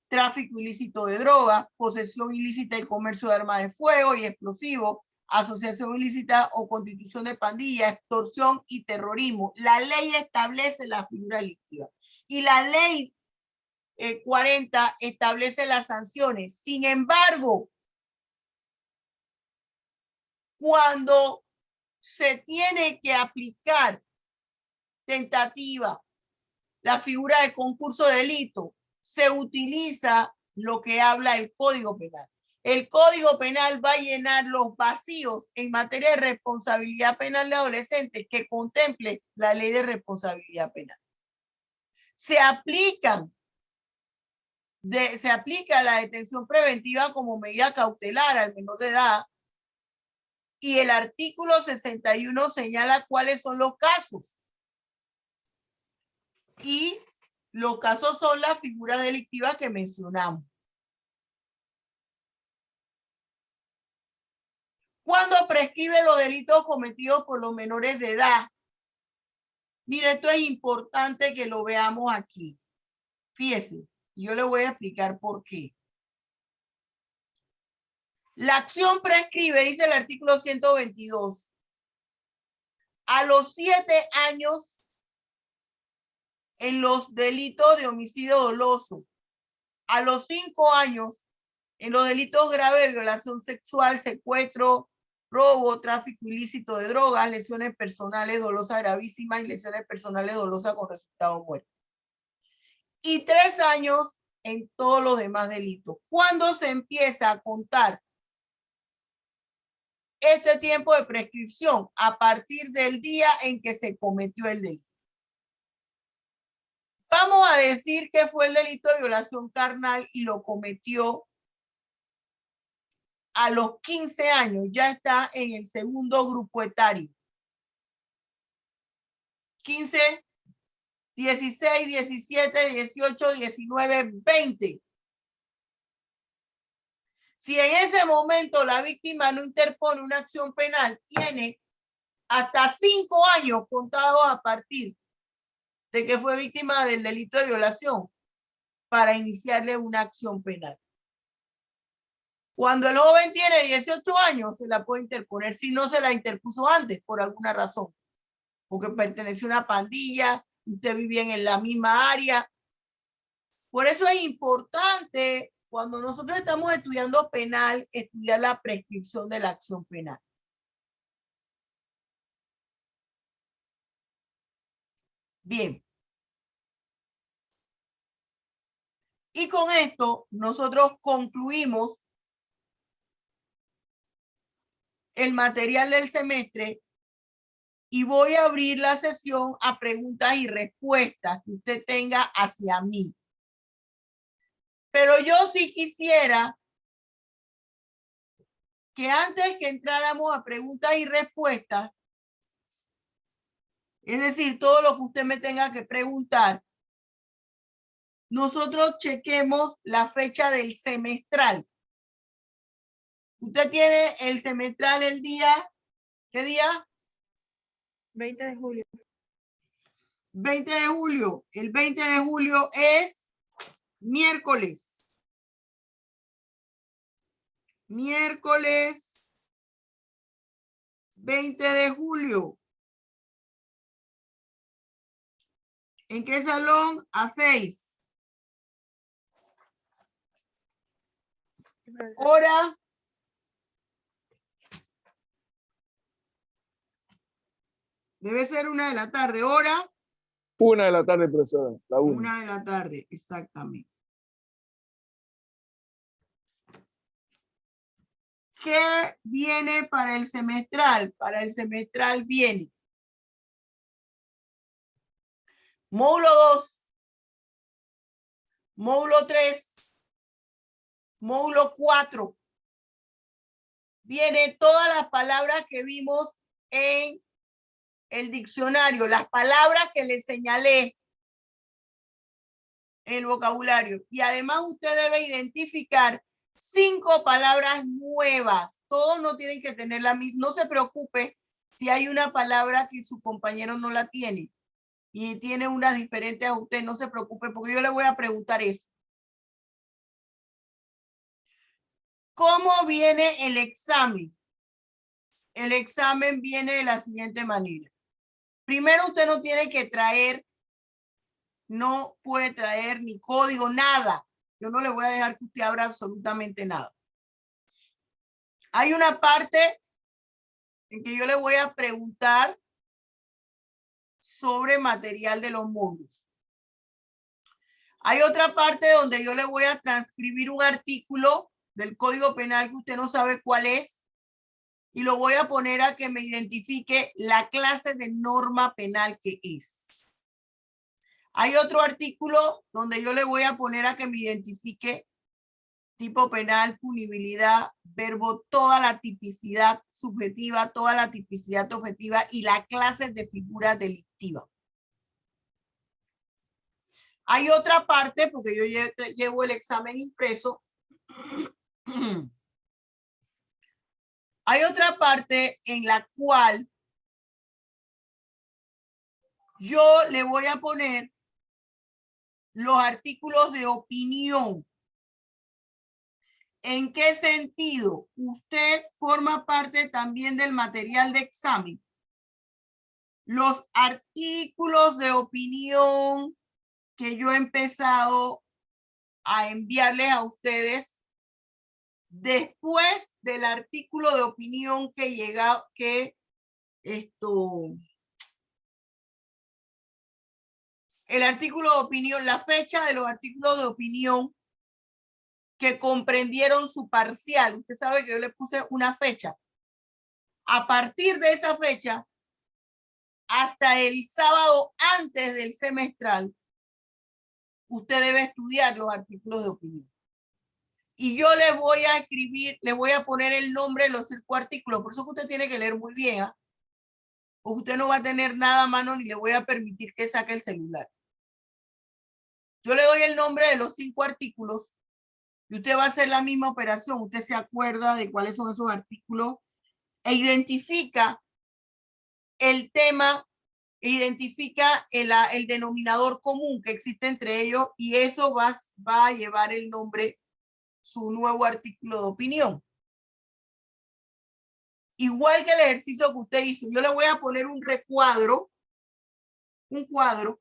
tráfico ilícito de drogas, posesión ilícita y comercio de armas de fuego y explosivos, asociación ilícita o constitución de pandilla, extorsión y terrorismo. La ley establece la figura delictiva y la ley 40 establece las sanciones. Sin embargo, cuando se tiene que aplicar tentativa, la figura de concurso de delito, se utiliza lo que habla el Código Penal. El Código Penal va a llenar los vacíos en materia de responsabilidad penal de adolescentes que contemple la ley de responsabilidad penal. Se aplica la detención preventiva como medida cautelar al menor de edad y el artículo 61 señala cuáles son los casos. Y los casos son las figuras delictivas que mencionamos. ¿Cuándo prescribe los delitos cometidos por los menores de edad? Mire, esto es importante que lo veamos aquí. Fíjese, yo le voy a explicar por qué. La acción prescribe, dice el artículo 122, a los 7 años en los delitos de homicidio doloso, a los 5 años en los delitos graves de violación sexual, secuestro, robo, tráfico ilícito de drogas, lesiones personales dolosas gravísimas y lesiones personales dolosas con resultado muerte. Y 3 años en todos los demás delitos. ¿Cuándo se empieza a contar este tiempo de prescripción? A partir del día en que se cometió el delito. Vamos a decir que fue el delito de violación carnal y lo cometió a los 15 años, ya está en el segundo grupo etario. 15, 16, 17, 18, 19, 20. Si en ese momento la víctima no interpone una acción penal, tiene hasta 5 años contados a partir de que fue víctima del delito de violación para iniciarle una acción penal. Cuando el joven tiene 18 años, se la puede interponer si no se la interpuso antes por alguna razón, porque pertenece a una pandilla, usted vivía en la misma área. Por eso es importante, cuando nosotros estamos estudiando penal, estudiar la prescripción de la acción penal. Bien. Y con esto nosotros concluimos el material del semestre y voy a abrir la sesión a preguntas y respuestas que usted tenga hacia mí. Pero yo sí quisiera que antes que entráramos a preguntas y respuestas, es decir, todo lo que usted me tenga que preguntar, nosotros chequemos la fecha del semestral. Usted tiene el semestral el día, ¿qué día? 20 de julio. 20 de julio. El 20 de julio es miércoles. Miércoles 20 de julio. ¿En qué salón? A 6. Hora. Debe ser 1 de la tarde. Hora. 1 de la tarde, profesora. La 1. 1 de la tarde, exactamente. ¿Qué viene para el semestral? Para el semestral viene Módulo 2, módulo 3, módulo 4. Viene todas las palabras que vimos en el diccionario, las palabras que les señalé en el vocabulario. Y además usted debe identificar 5 palabras nuevas. Todos no tienen que tener la misma. No se preocupe si hay una palabra que su compañero no la tiene y tiene unas diferentes a usted. No se preocupe porque yo le voy a preguntar eso. ¿Cómo viene el examen? El examen viene de la siguiente manera. Primero usted no tiene que traer, no puede traer ni código, nada. Yo no le voy a dejar que usted abra absolutamente nada. Hay una parte en que yo le voy a preguntar sobre material de los módulos. Hay otra parte donde yo le voy a transcribir un artículo del Código Penal que usted no sabe cuál es y lo voy a poner a que me identifique la clase de norma penal que es. Hay otro artículo donde yo le voy a poner a que me identifique tipo penal, punibilidad, verbo, toda la tipicidad subjetiva, toda la tipicidad objetiva y la clase de figura delictiva. Hay otra parte, porque yo llevo el examen impreso. Hay otra parte en la cual yo le voy a poner los artículos de opinión. ¿En qué sentido? Usted forma parte también del material de examen. Los artículos de opinión que yo he empezado a enviarles a ustedes después del artículo de opinión que llega, el artículo de opinión, la fecha de los artículos de opinión que comprendieron su parcial. Usted sabe que yo le puse una fecha. A partir de esa fecha, hasta el sábado antes del semestral, usted debe estudiar los artículos de opinión. Y yo le voy a escribir, le voy a poner el nombre de los 5 artículos. Por eso que usted tiene que leer muy bien, ¿eh? Porque usted no va a tener nada a mano ni le voy a permitir que saque el celular. Yo le doy el nombre de los 5 artículos y usted va a hacer la misma operación. Usted se acuerda de cuáles son esos artículos e identifica el tema, identifica el denominador común que existe entre ellos y eso va a llevar el nombre, su nuevo artículo de opinión. Igual que el ejercicio que usted hizo, yo le voy a poner un recuadro, un cuadro,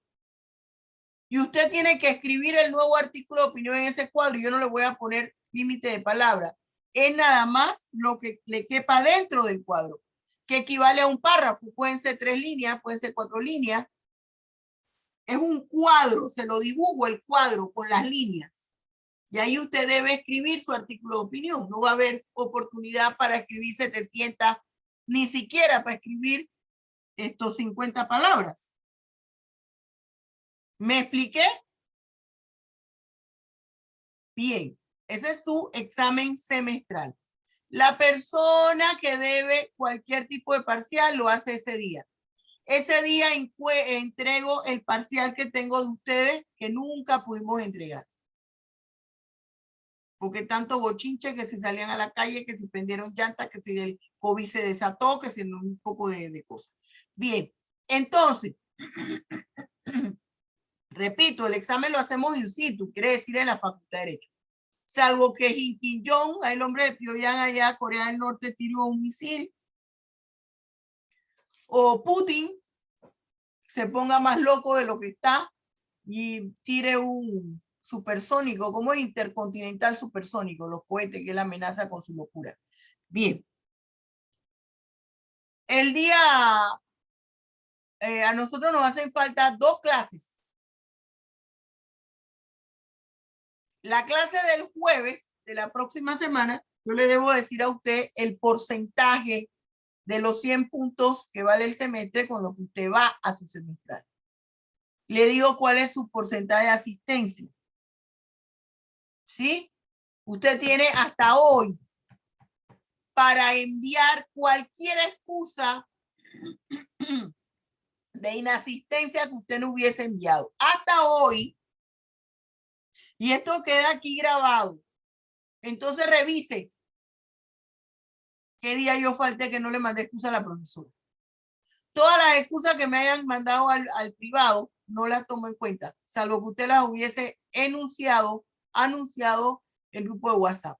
y usted tiene que escribir el nuevo artículo de opinión en ese cuadro. Yo no le voy a poner límite de palabras. Es nada más lo que le quepa dentro del cuadro, que equivale a un párrafo. Pueden ser 3 líneas, pueden ser 4 líneas. Es un cuadro, se lo dibujo el cuadro con las líneas. Y ahí usted debe escribir su artículo de opinión. No va a haber oportunidad para escribir 700, ni siquiera para escribir 50 palabras. ¿Me expliqué? Bien, ese es su examen semestral. La persona que debe cualquier tipo de parcial lo hace ese día. Ese día entrego el parcial que tengo de ustedes que nunca pudimos entregar. Porque tanto bochinche, que si salían a la calle, que si prendieron llantas, que si el COVID se desató, que si no, un poco de cosas. Bien, entonces, repito, el examen lo hacemos in situ, quiere decir en la Facultad de Derecho. Salvo que Kim Jong, el hombre de Pyongyang allá, Corea del Norte, tiró un misil. O Putin se ponga más loco de lo que está y tire un supersónico, como intercontinental supersónico, los cohetes, que es la amenaza con su locura. Bien. El día, a nosotros nos hacen falta 2 clases. La clase del jueves de la próxima semana, yo le debo decir a usted el porcentaje de los 100 puntos que vale el semestre con lo que usted va a su semestral. le digo cuál es su porcentaje de asistencia. ¿Sí? Usted tiene hasta hoy para enviar cualquier excusa de inasistencia que usted no hubiese enviado. Hasta hoy. Y esto queda aquí grabado. Entonces revise qué día yo falté que no le mandé excusa a la profesora. Todas las excusas que me hayan mandado al privado no las tomo en cuenta, salvo que usted las hubiese anunciado en el grupo de WhatsApp.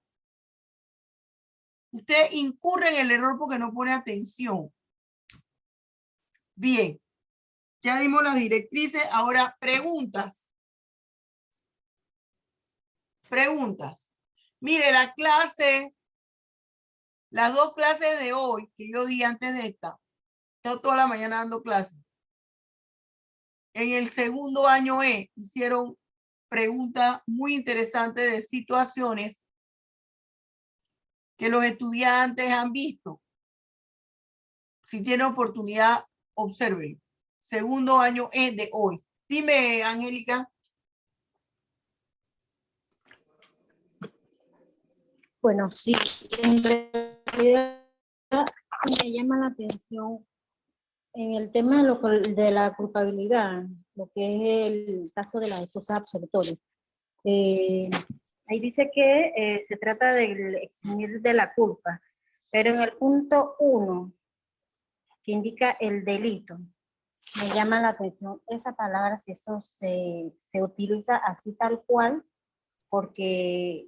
Usted incurre en el error porque no pone atención. Bien, ya dimos las directrices. Ahora preguntas. Preguntas. Mire, la clase, las dos clases de hoy que yo di antes de esta, toda la mañana dando clases. En el segundo año hicieron preguntas muy interesantes de situaciones que los estudiantes han visto. Si tiene oportunidad, obsérvelo. Segundo año de hoy. Dime, Angélica. Bueno, sí, en realidad me llama la atención en el tema de la culpabilidad, lo que es el caso de las excusas absolutorias. Ahí dice que se trata de eximir de la culpa, pero en el punto 1, que indica el delito, me llama la atención esa palabra, si eso se utiliza así tal cual, porque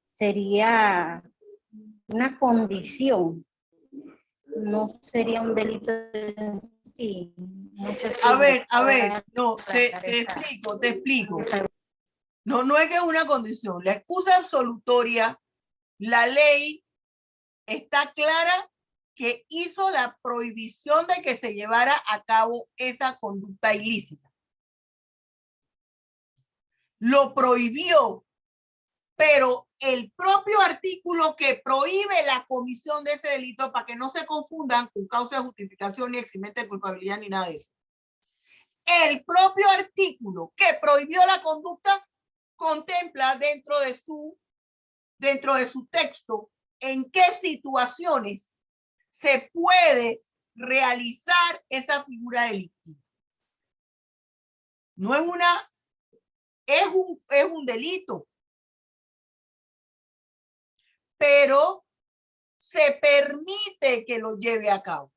sería una condición, no sería un delito en sí. No sé si A ver, pueda no, te explico. No es que es una condición. La excusa absolutoria, la ley está clara que hizo la prohibición de que se llevara a cabo esa conducta ilícita. Lo prohibió, pero el propio artículo que prohíbe la comisión de ese delito, para que no se confundan con causa de justificación ni eximente de culpabilidad ni nada de eso. El propio artículo que prohibió la conducta contempla dentro de su texto en qué situaciones se puede realizar esa figura delictiva. No es una, es un delito, pero se permite que lo lleve a cabo.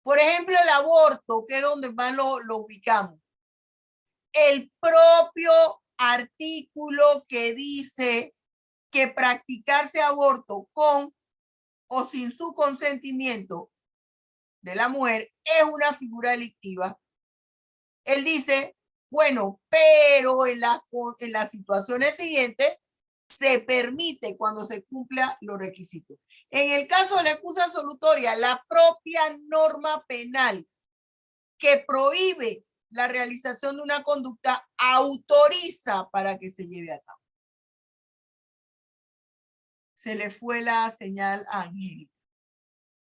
Por ejemplo, el aborto, que es donde más lo ubicamos. El propio artículo que dice que practicarse aborto con o sin su consentimiento de la mujer es una figura delictiva. Él dice, bueno, pero en las situaciones siguientes se permite cuando se cumplan los requisitos. En el caso de la excusa absolutoria, la propia norma penal que prohíbe la realización de una conducta autoriza para que se lleve a cabo. Se le fue la señal a Angélica.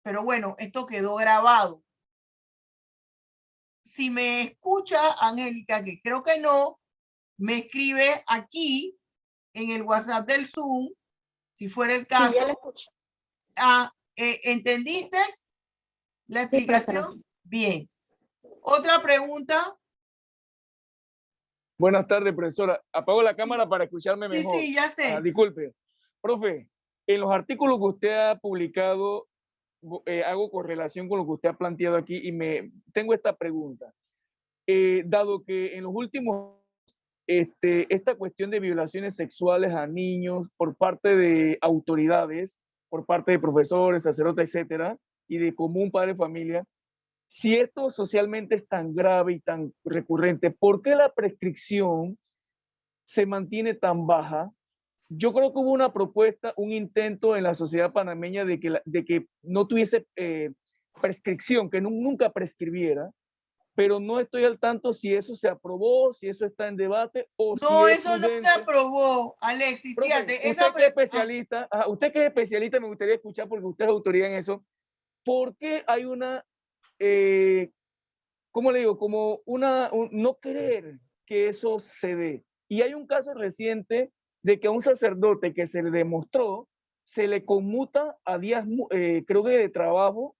Pero bueno, esto quedó grabado. Si me escucha Angélica, que creo que no, me escribe aquí en el WhatsApp del Zoom, si fuera el caso. Sí, ya lo escucho. ¿Entendiste la Sí, explicación? profesora. Bien. Otra pregunta. Buenas tardes, profesora. Apago la cámara para escucharme Sí, mejor. sí, ya sé. Disculpe. Profe, en los artículos que usted ha publicado, hago correlación con lo que usted ha planteado aquí y tengo esta pregunta. Dado que en los últimos, esta cuestión de violaciones sexuales a niños por parte de autoridades, por parte de profesores, sacerdotes, etcétera, y de común padre de familia, si esto socialmente es tan grave y tan recurrente, ¿por qué la prescripción se mantiene tan baja? Yo creo que hubo una propuesta, un intento en la sociedad panameña de que no tuviese prescripción, que nunca prescribiera, pero no estoy al tanto si eso se aprobó, si eso está en debate o si No, es eso no prudente. se aprobó, Alexis. Profe, Fíjate, usted que es especialista, me gustaría escuchar porque usted es autoridad en eso. ¿por qué hay una, ¿cómo le digo? Como no querer que eso se dé. Y hay un caso reciente de que a un sacerdote que se le demostró, se le conmuta a días, creo que de trabajo,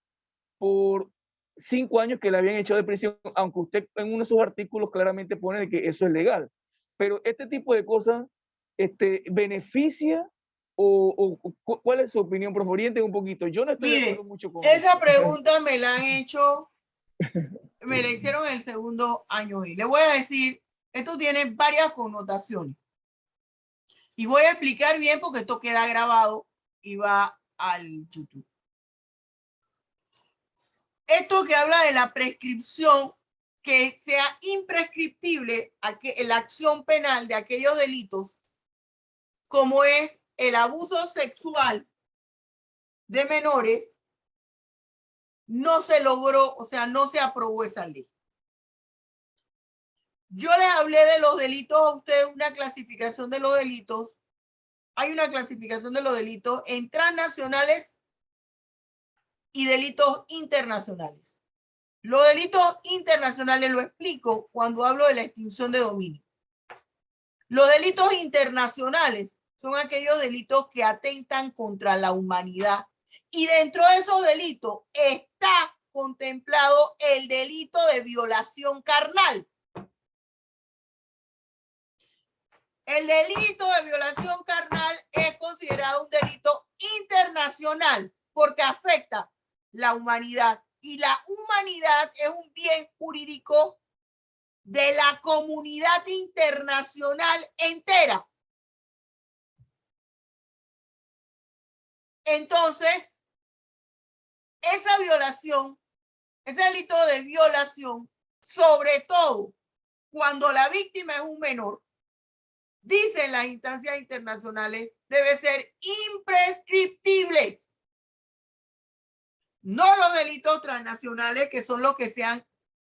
por 5 años que le habían echado de prisión, aunque usted en uno de sus artículos claramente pone de que eso es legal. Pero este tipo de cosas, ¿beneficia cuál es su opinión? Profe, oriente un poquito. Yo no estoy de acuerdo Mire, mucho con esa eso. pregunta me la han hecho, me la hicieron en el segundo año y le voy a decir, esto tiene varias connotaciones. Y voy a explicar bien porque esto queda grabado y va al YouTube. Esto que habla de la prescripción, que sea imprescriptible la acción penal de aquellos delitos, como es el abuso sexual de menores, no se logró, o sea, no se aprobó esa ley. Yo les hablé de los delitos a ustedes, una clasificación de los delitos. Hay una clasificación de los delitos en transnacionales y delitos internacionales. Los delitos internacionales lo explico cuando hablo de la extinción de dominio. Los delitos internacionales son aquellos delitos que atentan contra la humanidad. Y dentro de esos delitos está contemplado el delito de violación carnal. El delito de violación carnal es considerado un delito internacional porque afecta la humanidad. Y la humanidad es un bien jurídico de la comunidad internacional entera. Entonces, esa violación, ese delito de violación, sobre todo cuando la víctima es un menor, dicen las instancias internacionales, debe ser imprescriptible. No los delitos transnacionales, que son los que se han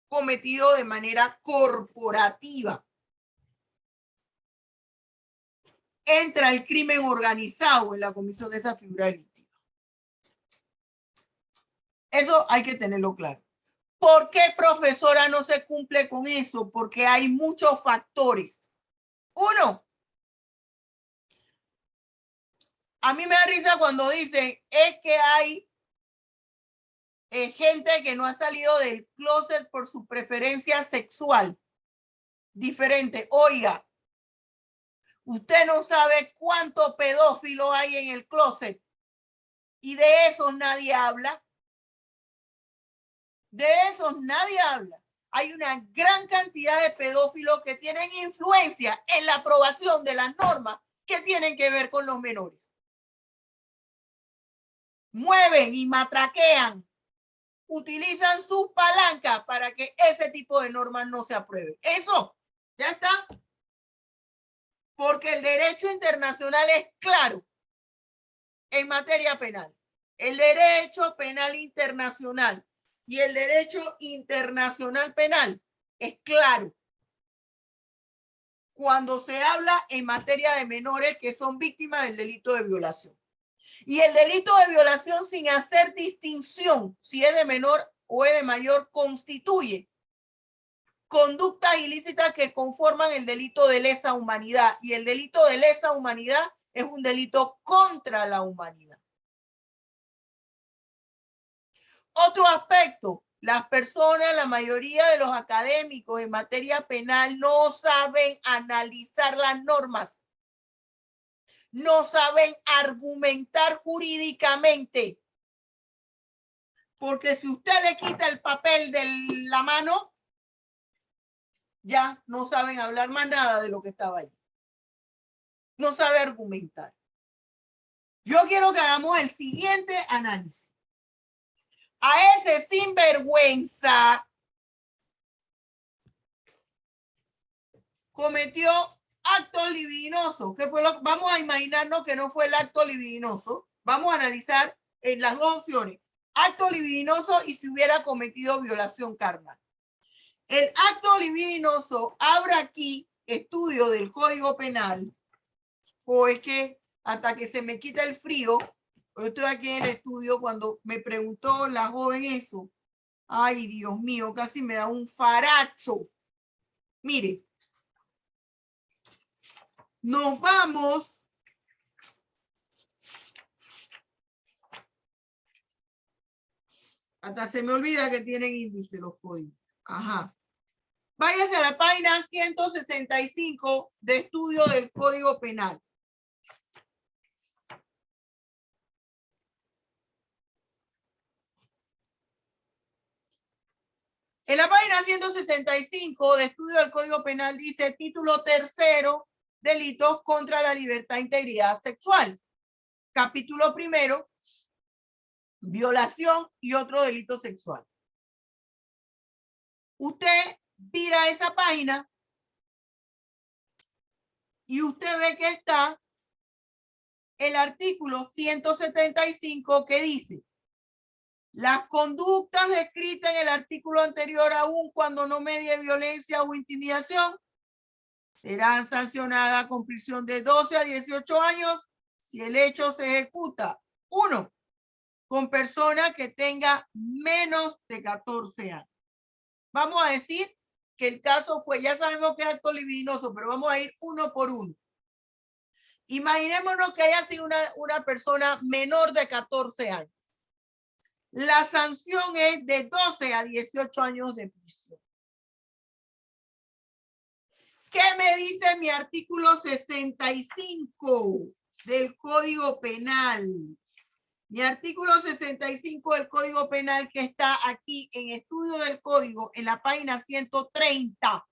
cometido de manera corporativa. Entra el crimen organizado en la comisión de esa figura delictiva. Eso hay que tenerlo claro. ¿Por qué, profesora, no se cumple con eso? Porque hay muchos factores. Uno, a mí me da risa cuando dicen es que hay gente que no ha salido del closet por su preferencia sexual diferente. Oiga, usted no sabe cuánto pedófilo hay en el closet y de esos nadie habla. De esos nadie habla. Hay una gran cantidad de pedófilos que tienen influencia en la aprobación de las normas que tienen que ver con los menores. Mueven y matraquean, utilizan sus palancas para que ese tipo de normas no se aprueben. Eso ya está. Porque el derecho internacional es claro en materia penal. El derecho penal internacional y el derecho internacional penal es claro cuando se habla en materia de menores que son víctimas del delito de violación. Y el delito de violación, sin hacer distinción si es de menor o es de mayor, constituye conductas ilícitas que conforman el delito de lesa humanidad. Y el delito de lesa humanidad es un delito contra la humanidad. Otro aspecto, las personas, la mayoría de los académicos en materia penal no saben analizar las normas. No saben argumentar jurídicamente. Porque si usted le quita el papel de la mano, ya no saben hablar más nada de lo que estaba ahí. No sabe argumentar. Yo quiero que hagamos el siguiente análisis. A ese sinvergüenza cometió actos libidinosos. ¿Qué fue lo que vamos a imaginarnos que no fue el acto libidinoso? Vamos a analizar en las dos opciones. Acto libidinoso y si hubiera cometido violación carnal. El acto libidinoso abre aquí estudio del Código Penal, o es que hasta que se me quita el frío, Yo estoy aquí en el estudio cuando me preguntó la joven eso. Ay, Dios mío, casi me da un faracho. Mire, nos vamos. Hasta se me olvida que tienen índice los códigos. Ajá. Váyase a la página 165 de estudio del Código Penal. En la página 165 de estudio del Código Penal dice título tercero, delitos contra la libertad e integridad sexual. Capítulo primero, violación y otro delito sexual. Usted mira esa página y usted ve que está el artículo 175 que dice: las conductas descritas en el artículo anterior, aun cuando no medie violencia o intimidación, serán sancionadas con prisión de 12 a 18 años si el hecho se ejecuta, 1, con persona que tenga menos de 14 años. Vamos a decir que el caso fue, ya sabemos que es acto libidinoso, pero vamos a ir uno por uno. Imaginémonos que haya sido una persona menor de 14 años. La sanción es de 12 a 18 años de prisión. ¿Qué me dice mi artículo 65 del Código Penal? Mi artículo 65 del Código Penal, que está aquí en estudio del Código, en la página 130.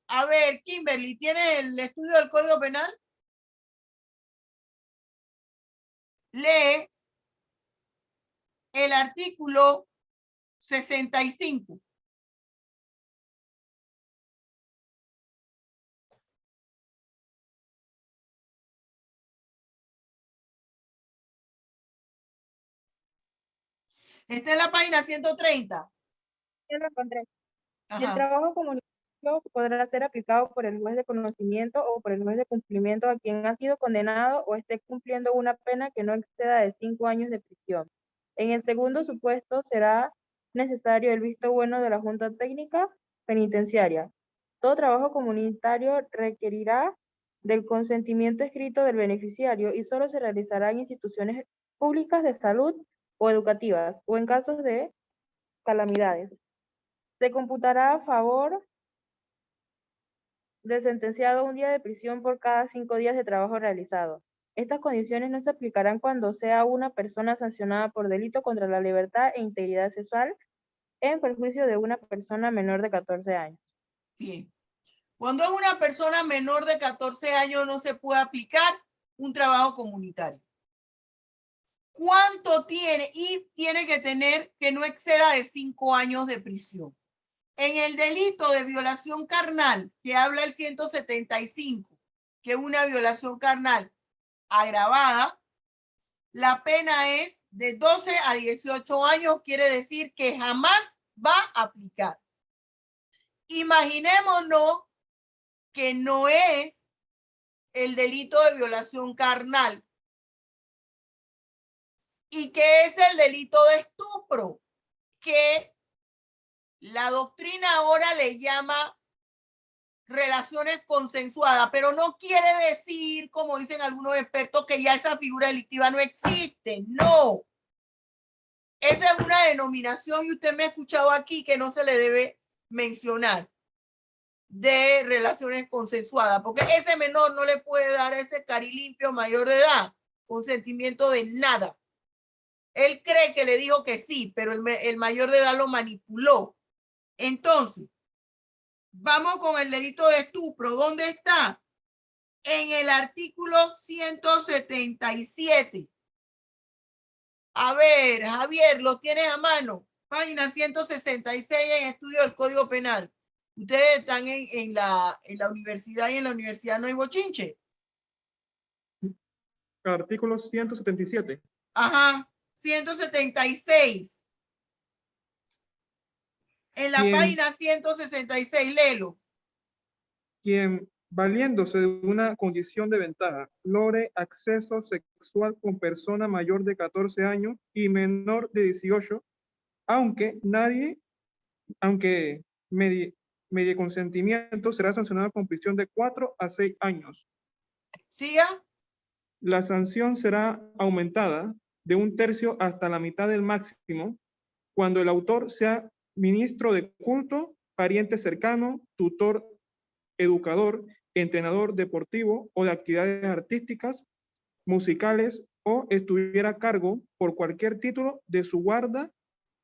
A ver, Kimberly, ¿tienes el estudio del Código Penal? Lee el artículo 65. Está en la página 130. Yo lo encontré. Ajá. El trabajo comunitario podrá ser aplicado por el juez de conocimiento o por el juez de cumplimiento a quien ha sido condenado o esté cumpliendo una pena que no exceda de 5 años de prisión. En el segundo supuesto será necesario el visto bueno de la Junta Técnica Penitenciaria. Todo trabajo comunitario requerirá del consentimiento escrito del beneficiario y solo se realizará en instituciones públicas de salud o educativas o en casos de calamidades. Se computará a favor del sentenciado 1 día de prisión por cada 5 días de trabajo realizado. Estas condiciones no se aplicarán cuando sea una persona sancionada por delito contra la libertad e integridad sexual en perjuicio de una persona menor de 14 años. Bien. Cuando es una persona menor de 14 años no se puede aplicar un trabajo comunitario. ¿Cuánto tiene? Y tiene que tener que no exceda de 5 años de prisión. En el delito de violación carnal, que habla el 175, que es una violación carnal agravada, la pena es de 12 a 18 años, quiere decir que jamás va a aplicar. Imaginémonos que no es el delito de violación carnal y que es el delito de estupro, que la doctrina ahora le llama relaciones consensuadas, pero no quiere decir, como dicen algunos expertos, que ya esa figura delictiva no existe. No. Esa es una denominación y usted me ha escuchado aquí que no se le debe mencionar de relaciones consensuadas, porque ese menor no le puede dar a ese carilimpio mayor de edad consentimiento de nada. Él cree que le dijo que sí, pero el mayor de edad lo manipuló. Entonces, vamos con el delito de estupro. ¿Dónde está? En el artículo 177. A ver, Javier, ¿lo tienes a mano? Página 166 en estudio del Código Penal. Ustedes están en la universidad y en la universidad no hay bochinche. Artículo 177. Ajá, 176. En la ¿Quién? página 166, léelo. Quien valiéndose de una condición de ventaja, logre acceso sexual con persona mayor de 14 años y menor de 18, aunque medie consentimiento, será sancionado con prisión de 4 a 6 años. ¿Siga? La sanción será aumentada de 1/3 hasta la mitad del máximo cuando el autor sea ministro de culto, pariente cercano, tutor, educador, entrenador deportivo o de actividades artísticas, musicales o estuviera a cargo por cualquier título de su guarda,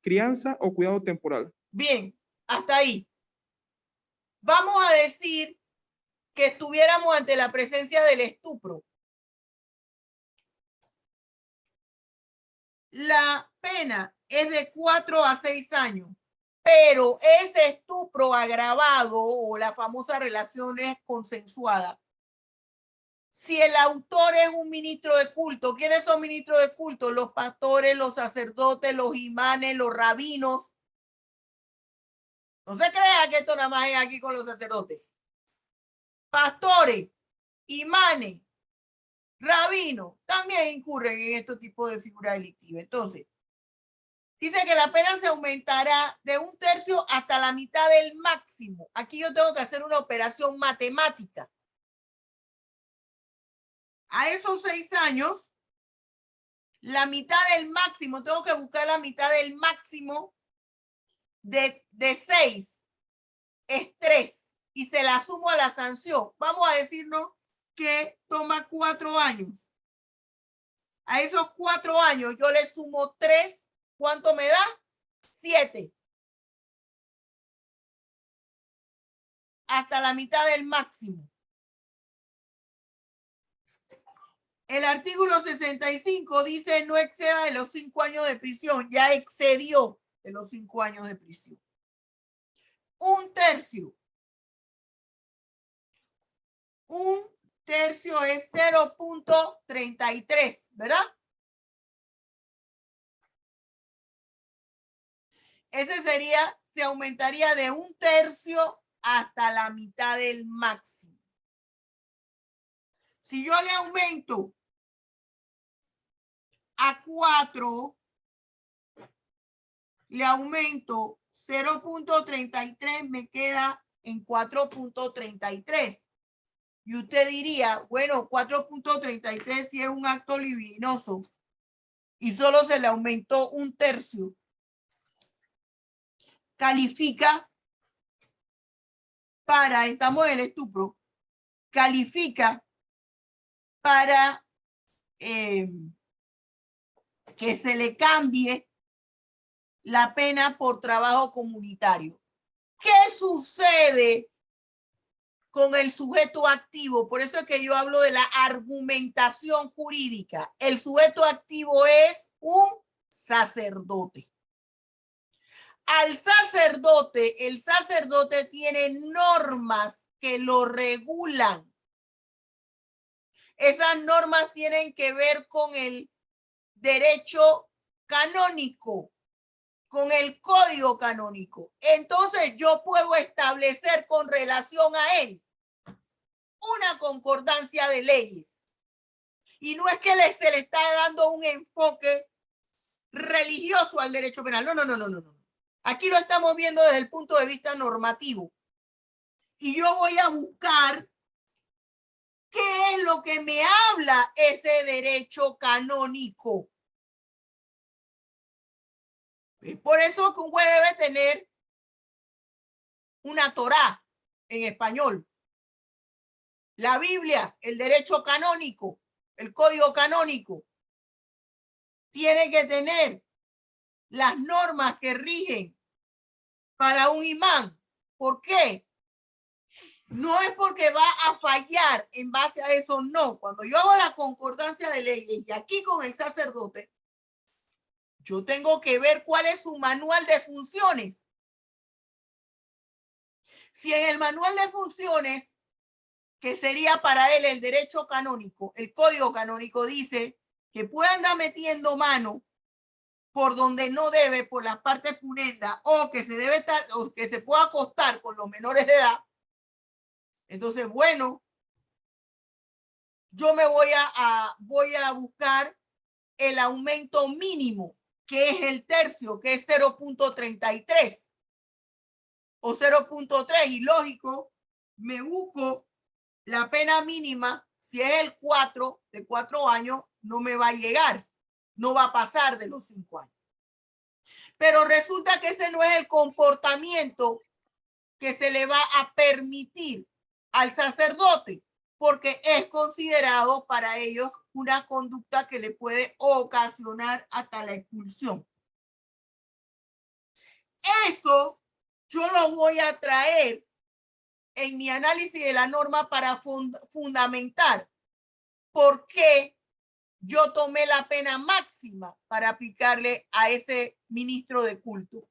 crianza o cuidado temporal. Bien, hasta ahí. Vamos a decir que estuviéramos ante la presencia del estupro. La pena es de 4 a 6 años, pero ese estupro agravado o la famosa relación es consensuada. Si el autor es un ministro de culto, ¿quiénes son ministros de culto? Los pastores, los sacerdotes, los imanes, los rabinos. No se crea que esto nada más es aquí con los sacerdotes. Pastores, imanes, rabinos, también incurren en este tipo de figura delictiva. Entonces, dice que la pena se aumentará de 1/3 hasta la mitad del máximo. Aquí yo tengo que hacer una operación matemática. A esos 6 años, la mitad del máximo, tengo que buscar la mitad del máximo de 6 es 3 y se la sumo a la sanción. Vamos a decirnos que toma 4 años. A esos 4 años yo le sumo 3. ¿Cuánto me da? 7. Hasta la mitad del máximo. El artículo 65 dice no exceda de los 5 años de prisión. Ya excedió de los 5 años de prisión. 1/3. 1/3 es 0.33, ¿verdad? Ese sería, se aumentaría de 1/3 hasta la mitad del máximo. Si yo le aumento a 4, le aumento 0.33, me queda en 4.33. Y usted diría, bueno, 4.33 si es un acto libidinoso y solo se le aumentó 1/3. Califica para, estamos en el estupro, califica para que se le cambie la pena por trabajo comunitario. ¿Qué sucede con el sujeto activo? Por eso es que yo hablo de la argumentación jurídica. El sujeto activo es un sacerdote. Al sacerdote, el sacerdote tiene normas que lo regulan. Esas normas tienen que ver con el derecho canónico, con el código canónico. Entonces yo puedo establecer con relación a él una concordancia de leyes. Y no es que se le está dando un enfoque religioso al derecho penal. No. Aquí lo estamos viendo desde el punto de vista normativo. Y yo voy a buscar qué es lo que me habla ese derecho canónico. Es por eso que un juez debe tener una Torá en español. La Biblia, el derecho canónico, el código canónico. Tiene que tener las normas que rigen para un imán. ¿Por qué? No es porque va a fallar en base a eso, no. Cuando yo hago la concordancia de leyes y aquí con el sacerdote, yo tengo que ver cuál es su manual de funciones. Si en el manual de funciones, que sería para él el derecho canónico, el código canónico dice que puede andar metiendo mano por donde no debe, por las partes punendas, o que se debe estar, o que se pueda acostar con los menores de edad, Entonces, bueno, yo me voy a buscar el aumento mínimo, que es el tercio, que es 0.33 o 0.3, y lógico, me busco la pena mínima. Si es el 4 de 4 años, no me va a llegar, no va a pasar de los 5 años. Pero resulta que ese no es el comportamiento que se le va a permitir al sacerdote, porque es considerado para ellos una conducta que le puede ocasionar hasta la expulsión. Eso yo lo voy a traer en mi análisis de la norma para fundamentar por qué yo tomé la pena máxima para aplicarle a ese ministro de culto.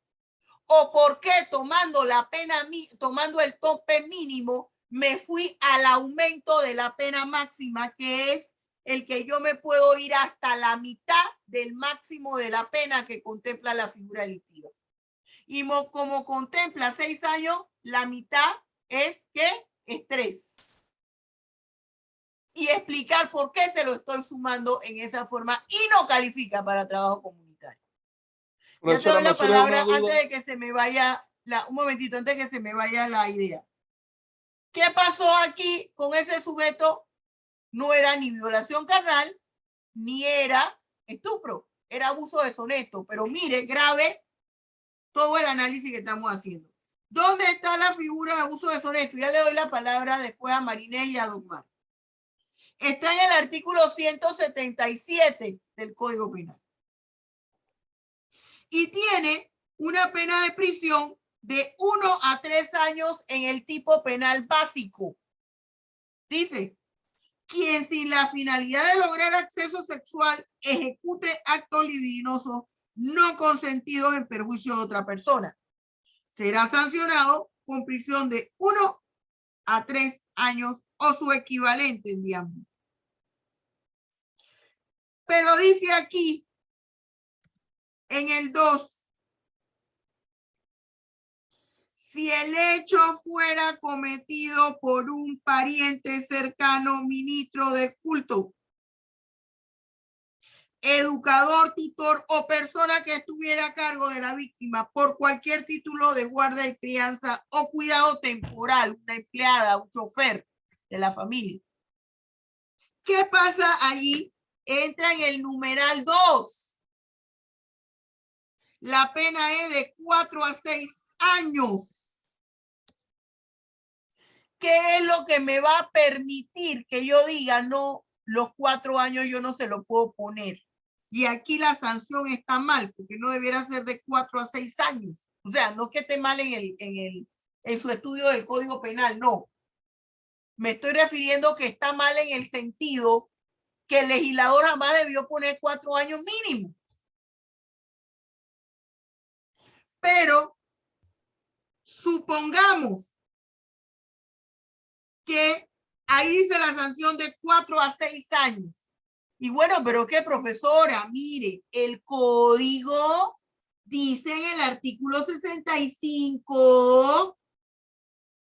O por qué tomando el tope mínimo me fui al aumento de la pena máxima, que es el que yo me puedo ir hasta la mitad del máximo de la pena que contempla la figura delictiva. Y como contempla 6 años, la mitad es que es 3. Y explicar por qué se lo estoy sumando en esa forma y no califica para trabajo comunitario. Ya te doy la palabra antes de que se me vaya, un momentito, antes de que se me vaya la idea. ¿Qué pasó aquí con ese sujeto? No era ni violación carnal, ni era estupro, era abuso deshonesto. Pero mire, grave todo el análisis que estamos haciendo. ¿Dónde está la figura de abuso deshonesto? Ya le doy la palabra después a Marinés y a Dogmar. Está en el artículo 177 del Código Penal. Y tiene una pena de prisión de 1 a 3 años en el tipo penal básico. Dice, quien sin la finalidad de lograr acceso sexual ejecute actos libidinosos no consentidos en perjuicio de otra persona, será sancionado con prisión de 1 a 3 años o su equivalente en diámetro. Pero dice aquí, en el 2, si el hecho fuera cometido por un pariente cercano, ministro de culto, educador, tutor o persona que estuviera a cargo de la víctima por cualquier título de guarda y crianza o cuidado temporal, una empleada, un chofer de la familia. ¿Qué pasa allí? Entra en el numeral 2. La pena es de 4 a 6 años. ¿Qué es lo que me va a permitir que yo diga, no, los 4 años yo no se lo puedo poner? Y aquí la sanción está mal, porque no debiera ser de 4 a 6 años. O sea, no es que esté mal en su estudio del Código Penal, no. Me estoy refiriendo que está mal en el sentido que el legislador jamás debió poner 4 años mínimo. Pero supongamos que ahí dice la sanción de 4 a 6 años. Y bueno, pero qué, profesora, mire, el código dice en el artículo 65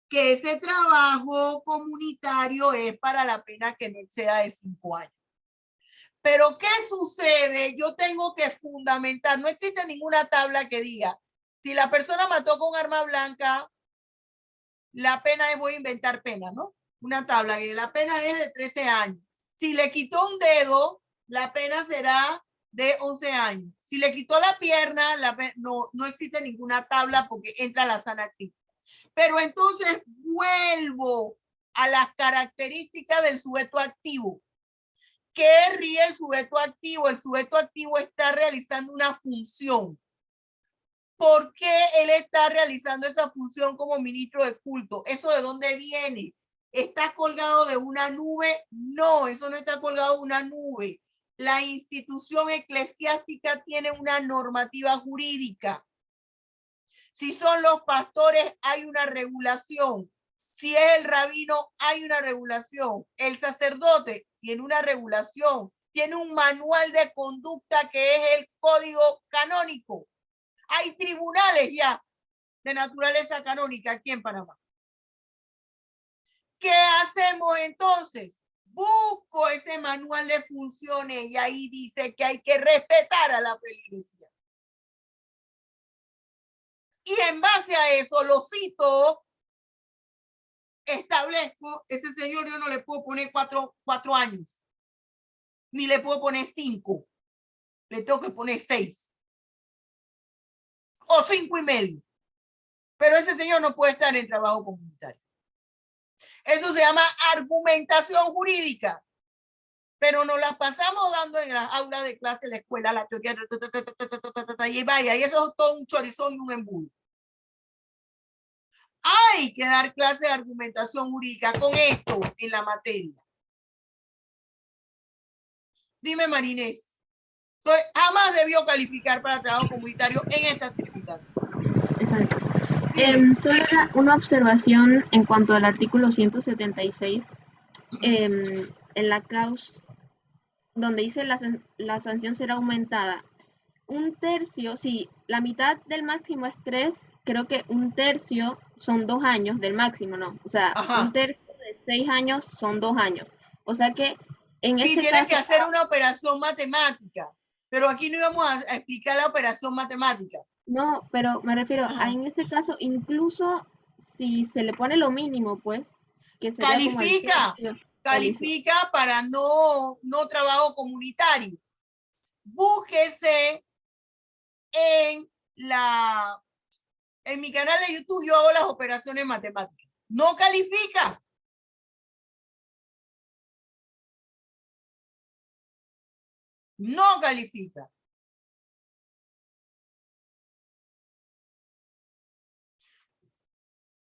que ese trabajo comunitario es para la pena que no exceda de 5 años. Pero ¿qué sucede? Yo tengo que fundamentar, no existe ninguna tabla que diga, si la persona mató con arma blanca, la pena es, voy a inventar pena, ¿no? Una tabla que la pena es de 13 años. Si le quitó un dedo, la pena será de 11 años. Si le quitó la pierna, no existe ninguna tabla porque entra la sana crítica. Pero entonces vuelvo a las características del sujeto activo. ¿Qué ríe el sujeto activo? El sujeto activo está realizando una función. ¿Por qué él está realizando esa función como ministro de culto? ¿Eso de dónde viene? ¿Está colgado de una nube? No, eso no está colgado de una nube. La institución eclesiástica tiene una normativa jurídica. Si son los pastores, hay una regulación. Si es el rabino, hay una regulación. El sacerdote tiene una regulación. Tiene un manual de conducta que es el código canónico. Hay tribunales ya de naturaleza canónica aquí en Panamá. ¿Qué hacemos entonces? Busco ese manual de funciones y ahí dice que hay que respetar a la feligresía. Y en base a eso lo cito, establezco, ese señor yo no le puedo poner cuatro años, ni le puedo poner 5, le tengo que poner 6 o 5.5. Pero ese señor no puede estar en trabajo comunitario. Eso se llama argumentación jurídica. Pero nos la pasamos dando en las aulas de clase, en la escuela, la teoría, y vaya, y eso es todo un chorizón y un embudo. Hay que dar clase de argumentación jurídica con esto en la materia. Dime, Marinés. Entonces, jamás debió calificar para trabajo comunitario en estas circunstancias. Exacto. Solo una observación en cuanto al artículo 176, en la cláusula donde dice la sanción será aumentada. 1/3, si la mitad del máximo es 3, creo que 1/3 son 2 años del máximo, ¿no? O sea, Ajá. 1/3 de 6 años son 2 años. O sea que en sí, ese tienes caso, que hacer una operación matemática, pero aquí no íbamos a explicar la operación matemática. no, pero me refiero Ajá. a en ese caso, incluso si se le pone lo mínimo, pues, que sería Califica, como el califica para no trabajo comunitario. Búsquese en mi canal de YouTube, yo hago las operaciones matemáticas. No califica. No califica.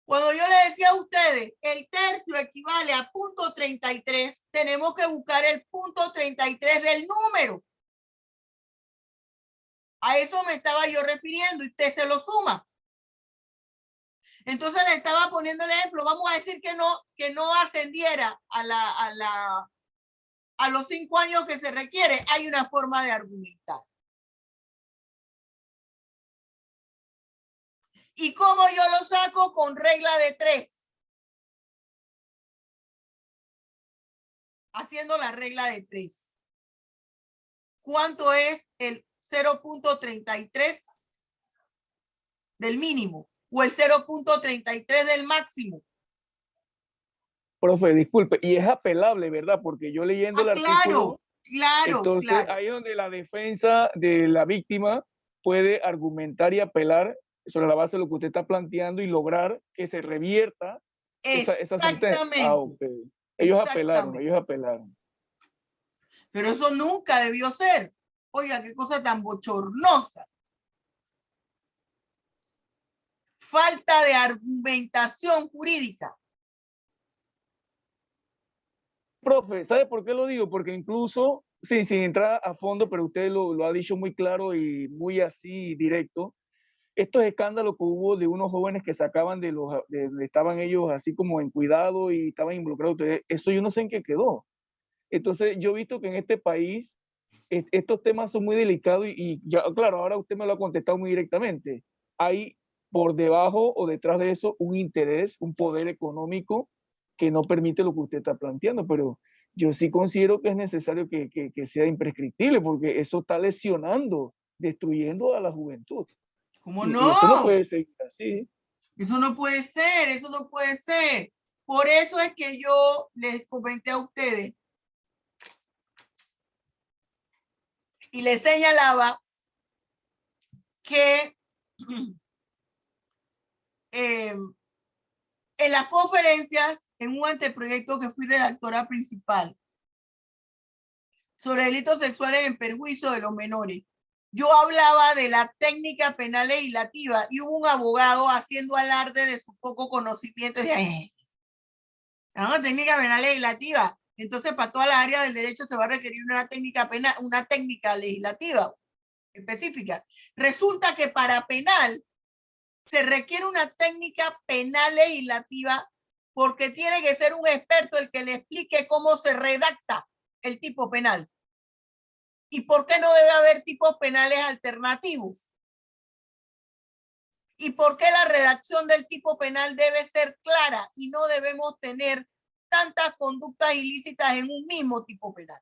Cuando yo le decía a ustedes, el tercio equivale a 0.33, tenemos que buscar el 0.33 del número. A eso me estaba yo refiriendo y usted se lo suma. Entonces le estaba poniendo el ejemplo. Vamos a decir que no ascendiera a los 5 años que se requiere. Hay una forma de argumentar. ¿Y cómo yo lo saco? Con regla de 3. Haciendo la regla de 3. ¿Cuánto es el 0.33 del mínimo o el 0.33 del máximo? Profe, disculpe, y es apelable, ¿verdad? Porque yo leyendo el artículo, entonces ahí es donde la defensa de la víctima puede argumentar y apelar sobre la base de lo que usted está planteando y lograr que se revierta esa sentencia. Okay. Ellos apelaron. Pero eso nunca debió ser. Oiga, qué cosa tan bochornosa. Falta de argumentación jurídica. Profe, ¿sabe por qué lo digo? Porque incluso, sin entrar a fondo, pero usted lo ha dicho muy claro y muy así directo, estos escándalos que hubo de unos jóvenes que sacaban estaban ellos así como en cuidado y estaban involucrados, eso yo no sé en qué quedó. Entonces yo he visto que en este país estos temas son muy delicados y ya, claro, ahora usted me lo ha contestado muy directamente. Hay por debajo o detrás de eso un interés, un poder económico que no permite lo que usted está planteando, pero yo sí considero que es necesario que sea imprescriptible porque eso está lesionando, destruyendo a la juventud. ¿Cómo Y no? eso no puede seguir así. Eso no puede ser, eso no puede ser. Por eso es que yo les comenté a ustedes y les señalaba que en las conferencias, en un anteproyecto que fui redactora principal sobre delitos sexuales en perjuicio de los menores, yo hablaba de la técnica penal legislativa y hubo un abogado haciendo alarde de su poco conocimiento. Y decía, una técnica penal legislativa. Entonces, para todas las áreas del derecho se va a requerir una técnica penal, una técnica legislativa específica. Resulta que para penal se requiere una técnica penal legislativa porque tiene que ser un experto el que le explique cómo se redacta el tipo penal. ¿Y por qué no debe haber tipos penales alternativos? ¿Y por qué la redacción del tipo penal debe ser clara y no debemos tener tantas conductas ilícitas en un mismo tipo penal?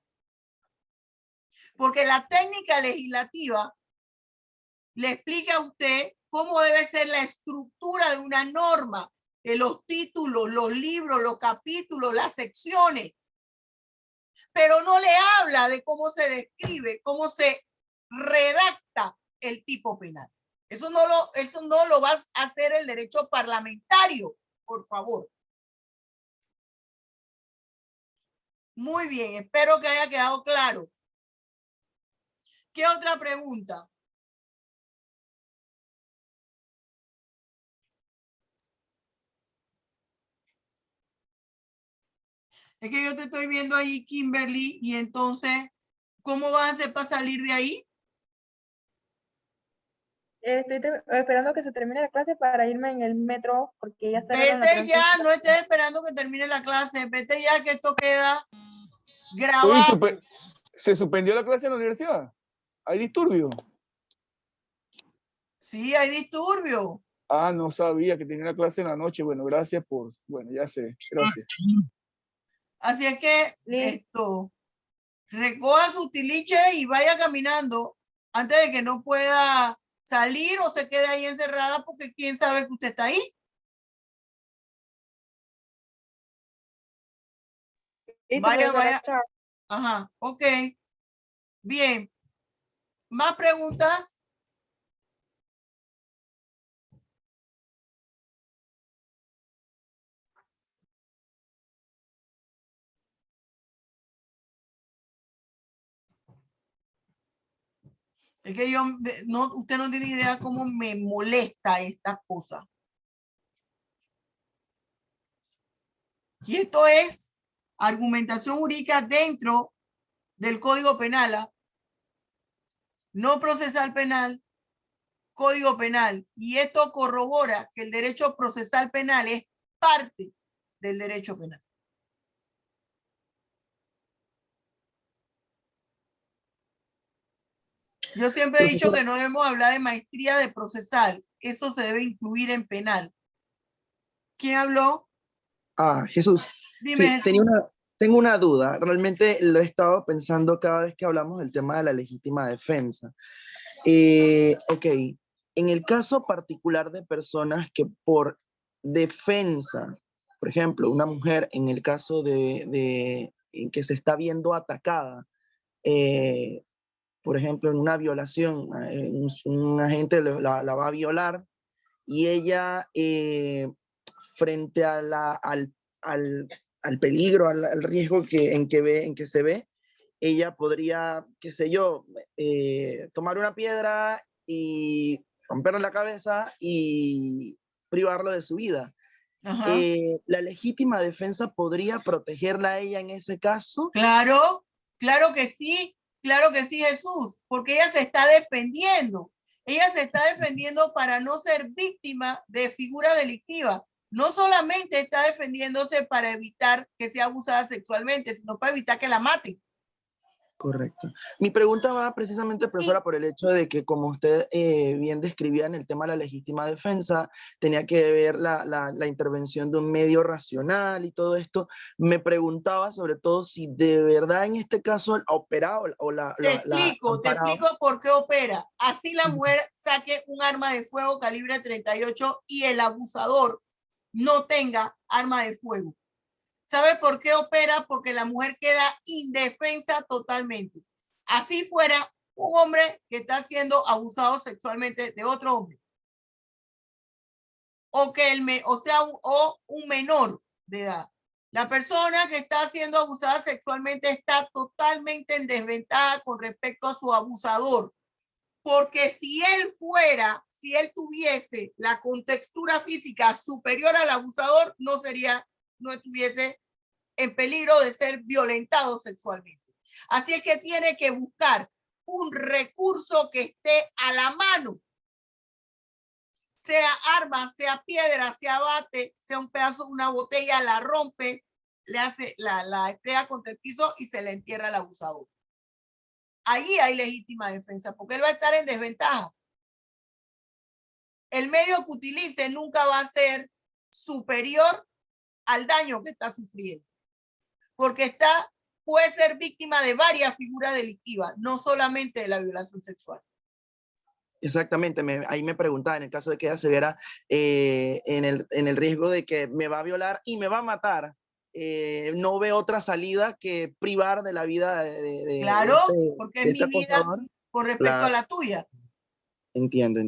Porque la técnica legislativa le explica a usted cómo debe ser la estructura de una norma, de los títulos, los libros, los capítulos, las secciones, pero no le habla de cómo se describe, cómo se redacta el tipo penal. Eso no lo va a hacer el derecho parlamentario, por favor. Muy bien, espero que haya quedado claro. ¿Qué otra pregunta? Es que yo te estoy viendo ahí, Kimberly, y entonces, ¿cómo vas a hacer para salir de ahí? Estoy esperando que se termine la clase para irme en el metro porque ya está la Vete ya, no estés esperando que termine la clase. Vete ya, que esto queda Oye, grabado. ¿se suspendió la clase en la universidad? ¿Hay disturbio? Sí, hay disturbio. Ah, no sabía que tenía una clase en la noche. Bueno, gracias por... Bueno, ya sé. Gracias. Así es que esto, recoja su tiliche y vaya caminando antes de que no pueda salir o se quede ahí encerrada, porque quién sabe que usted está ahí. Vaya, vaya. Ajá, ok. Bien. ¿Más preguntas? Es que usted no tiene idea cómo me molesta esta cosa. Y esto es argumentación jurídica dentro del Código Penal, no procesal penal, Código Penal. Y esto corrobora que el derecho procesal penal es parte del derecho penal. Yo siempre he dicho que no debemos hablar de maestría de procesal. Eso se debe incluir en penal. ¿Quién habló? Ah, Jesús. Dime, Sí, Jesús. tengo una duda. Realmente lo he estado pensando cada vez que hablamos del tema de la legítima defensa. Ok, en el caso particular de personas que por defensa, por ejemplo, una mujer en el caso en que se está viendo atacada, por ejemplo, en una violación, un agente la va a violar y ella, frente a al peligro, al riesgo en que se ve, ella podría, qué sé yo, tomar una piedra y romperle la cabeza y privarlo de su vida. ¿La legítima defensa podría protegerla a ella en ese caso? Claro, claro que sí, Jesús, porque ella se está defendiendo. Ella se está defendiendo para no ser víctima de figura delictiva. No solamente está defendiéndose para evitar que sea abusada sexualmente, sino para evitar que la maten. Correcto. Mi pregunta va precisamente, profesora, por el hecho de que, como usted bien describía en el tema de la legítima defensa, tenía que ver la intervención de un medio racional y todo esto. Me preguntaba sobre todo si de verdad en este caso ha operado o Te explico por qué opera. Así la mujer saque un arma de fuego calibre 38 y el abusador no tenga arma de fuego. ¿Sabe por qué opera? Porque la mujer queda indefensa totalmente. Así fuera un hombre que está siendo abusado sexualmente de otro hombre. O que un menor de edad. La persona que está siendo abusada sexualmente está totalmente en desventaja con respecto a su abusador. Porque si él tuviese la contextura física superior al abusador, no estuviese en peligro de ser violentado sexualmente. Así es que tiene que buscar un recurso que esté a la mano, sea arma, sea piedra, sea bate, sea un pedazo de una botella, la rompe, le hace la estrella contra el piso y se le entierra al abusador. Allí hay legítima defensa, porque él va a estar en desventaja. El medio que utilice nunca va a ser superior al daño que está sufriendo. porque puede ser víctima de varias figuras delictivas, no solamente de la violación sexual. Exactamente, ahí me preguntaba, en el caso de que ella se viera en el riesgo de que me va a violar y me va a matar, no ve otra salida que privar de la vida Claro, porque es mi vida acosador. con respecto a la tuya. Entiendo.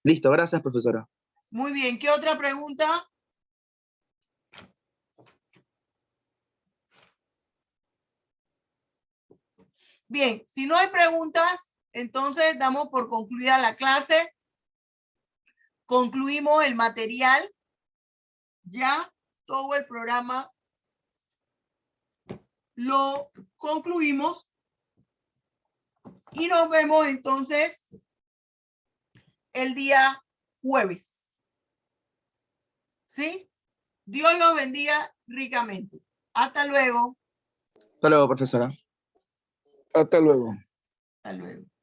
Listo, gracias, profesora. Muy bien, ¿qué otra pregunta? Bien, si no hay preguntas, entonces damos por concluida la clase. Concluimos el material. Ya todo el programa lo concluimos. Y nos vemos entonces el día jueves. ¿Sí? Dios los bendiga ricamente. Hasta luego. Hasta luego, profesora. Hasta luego. Hasta luego.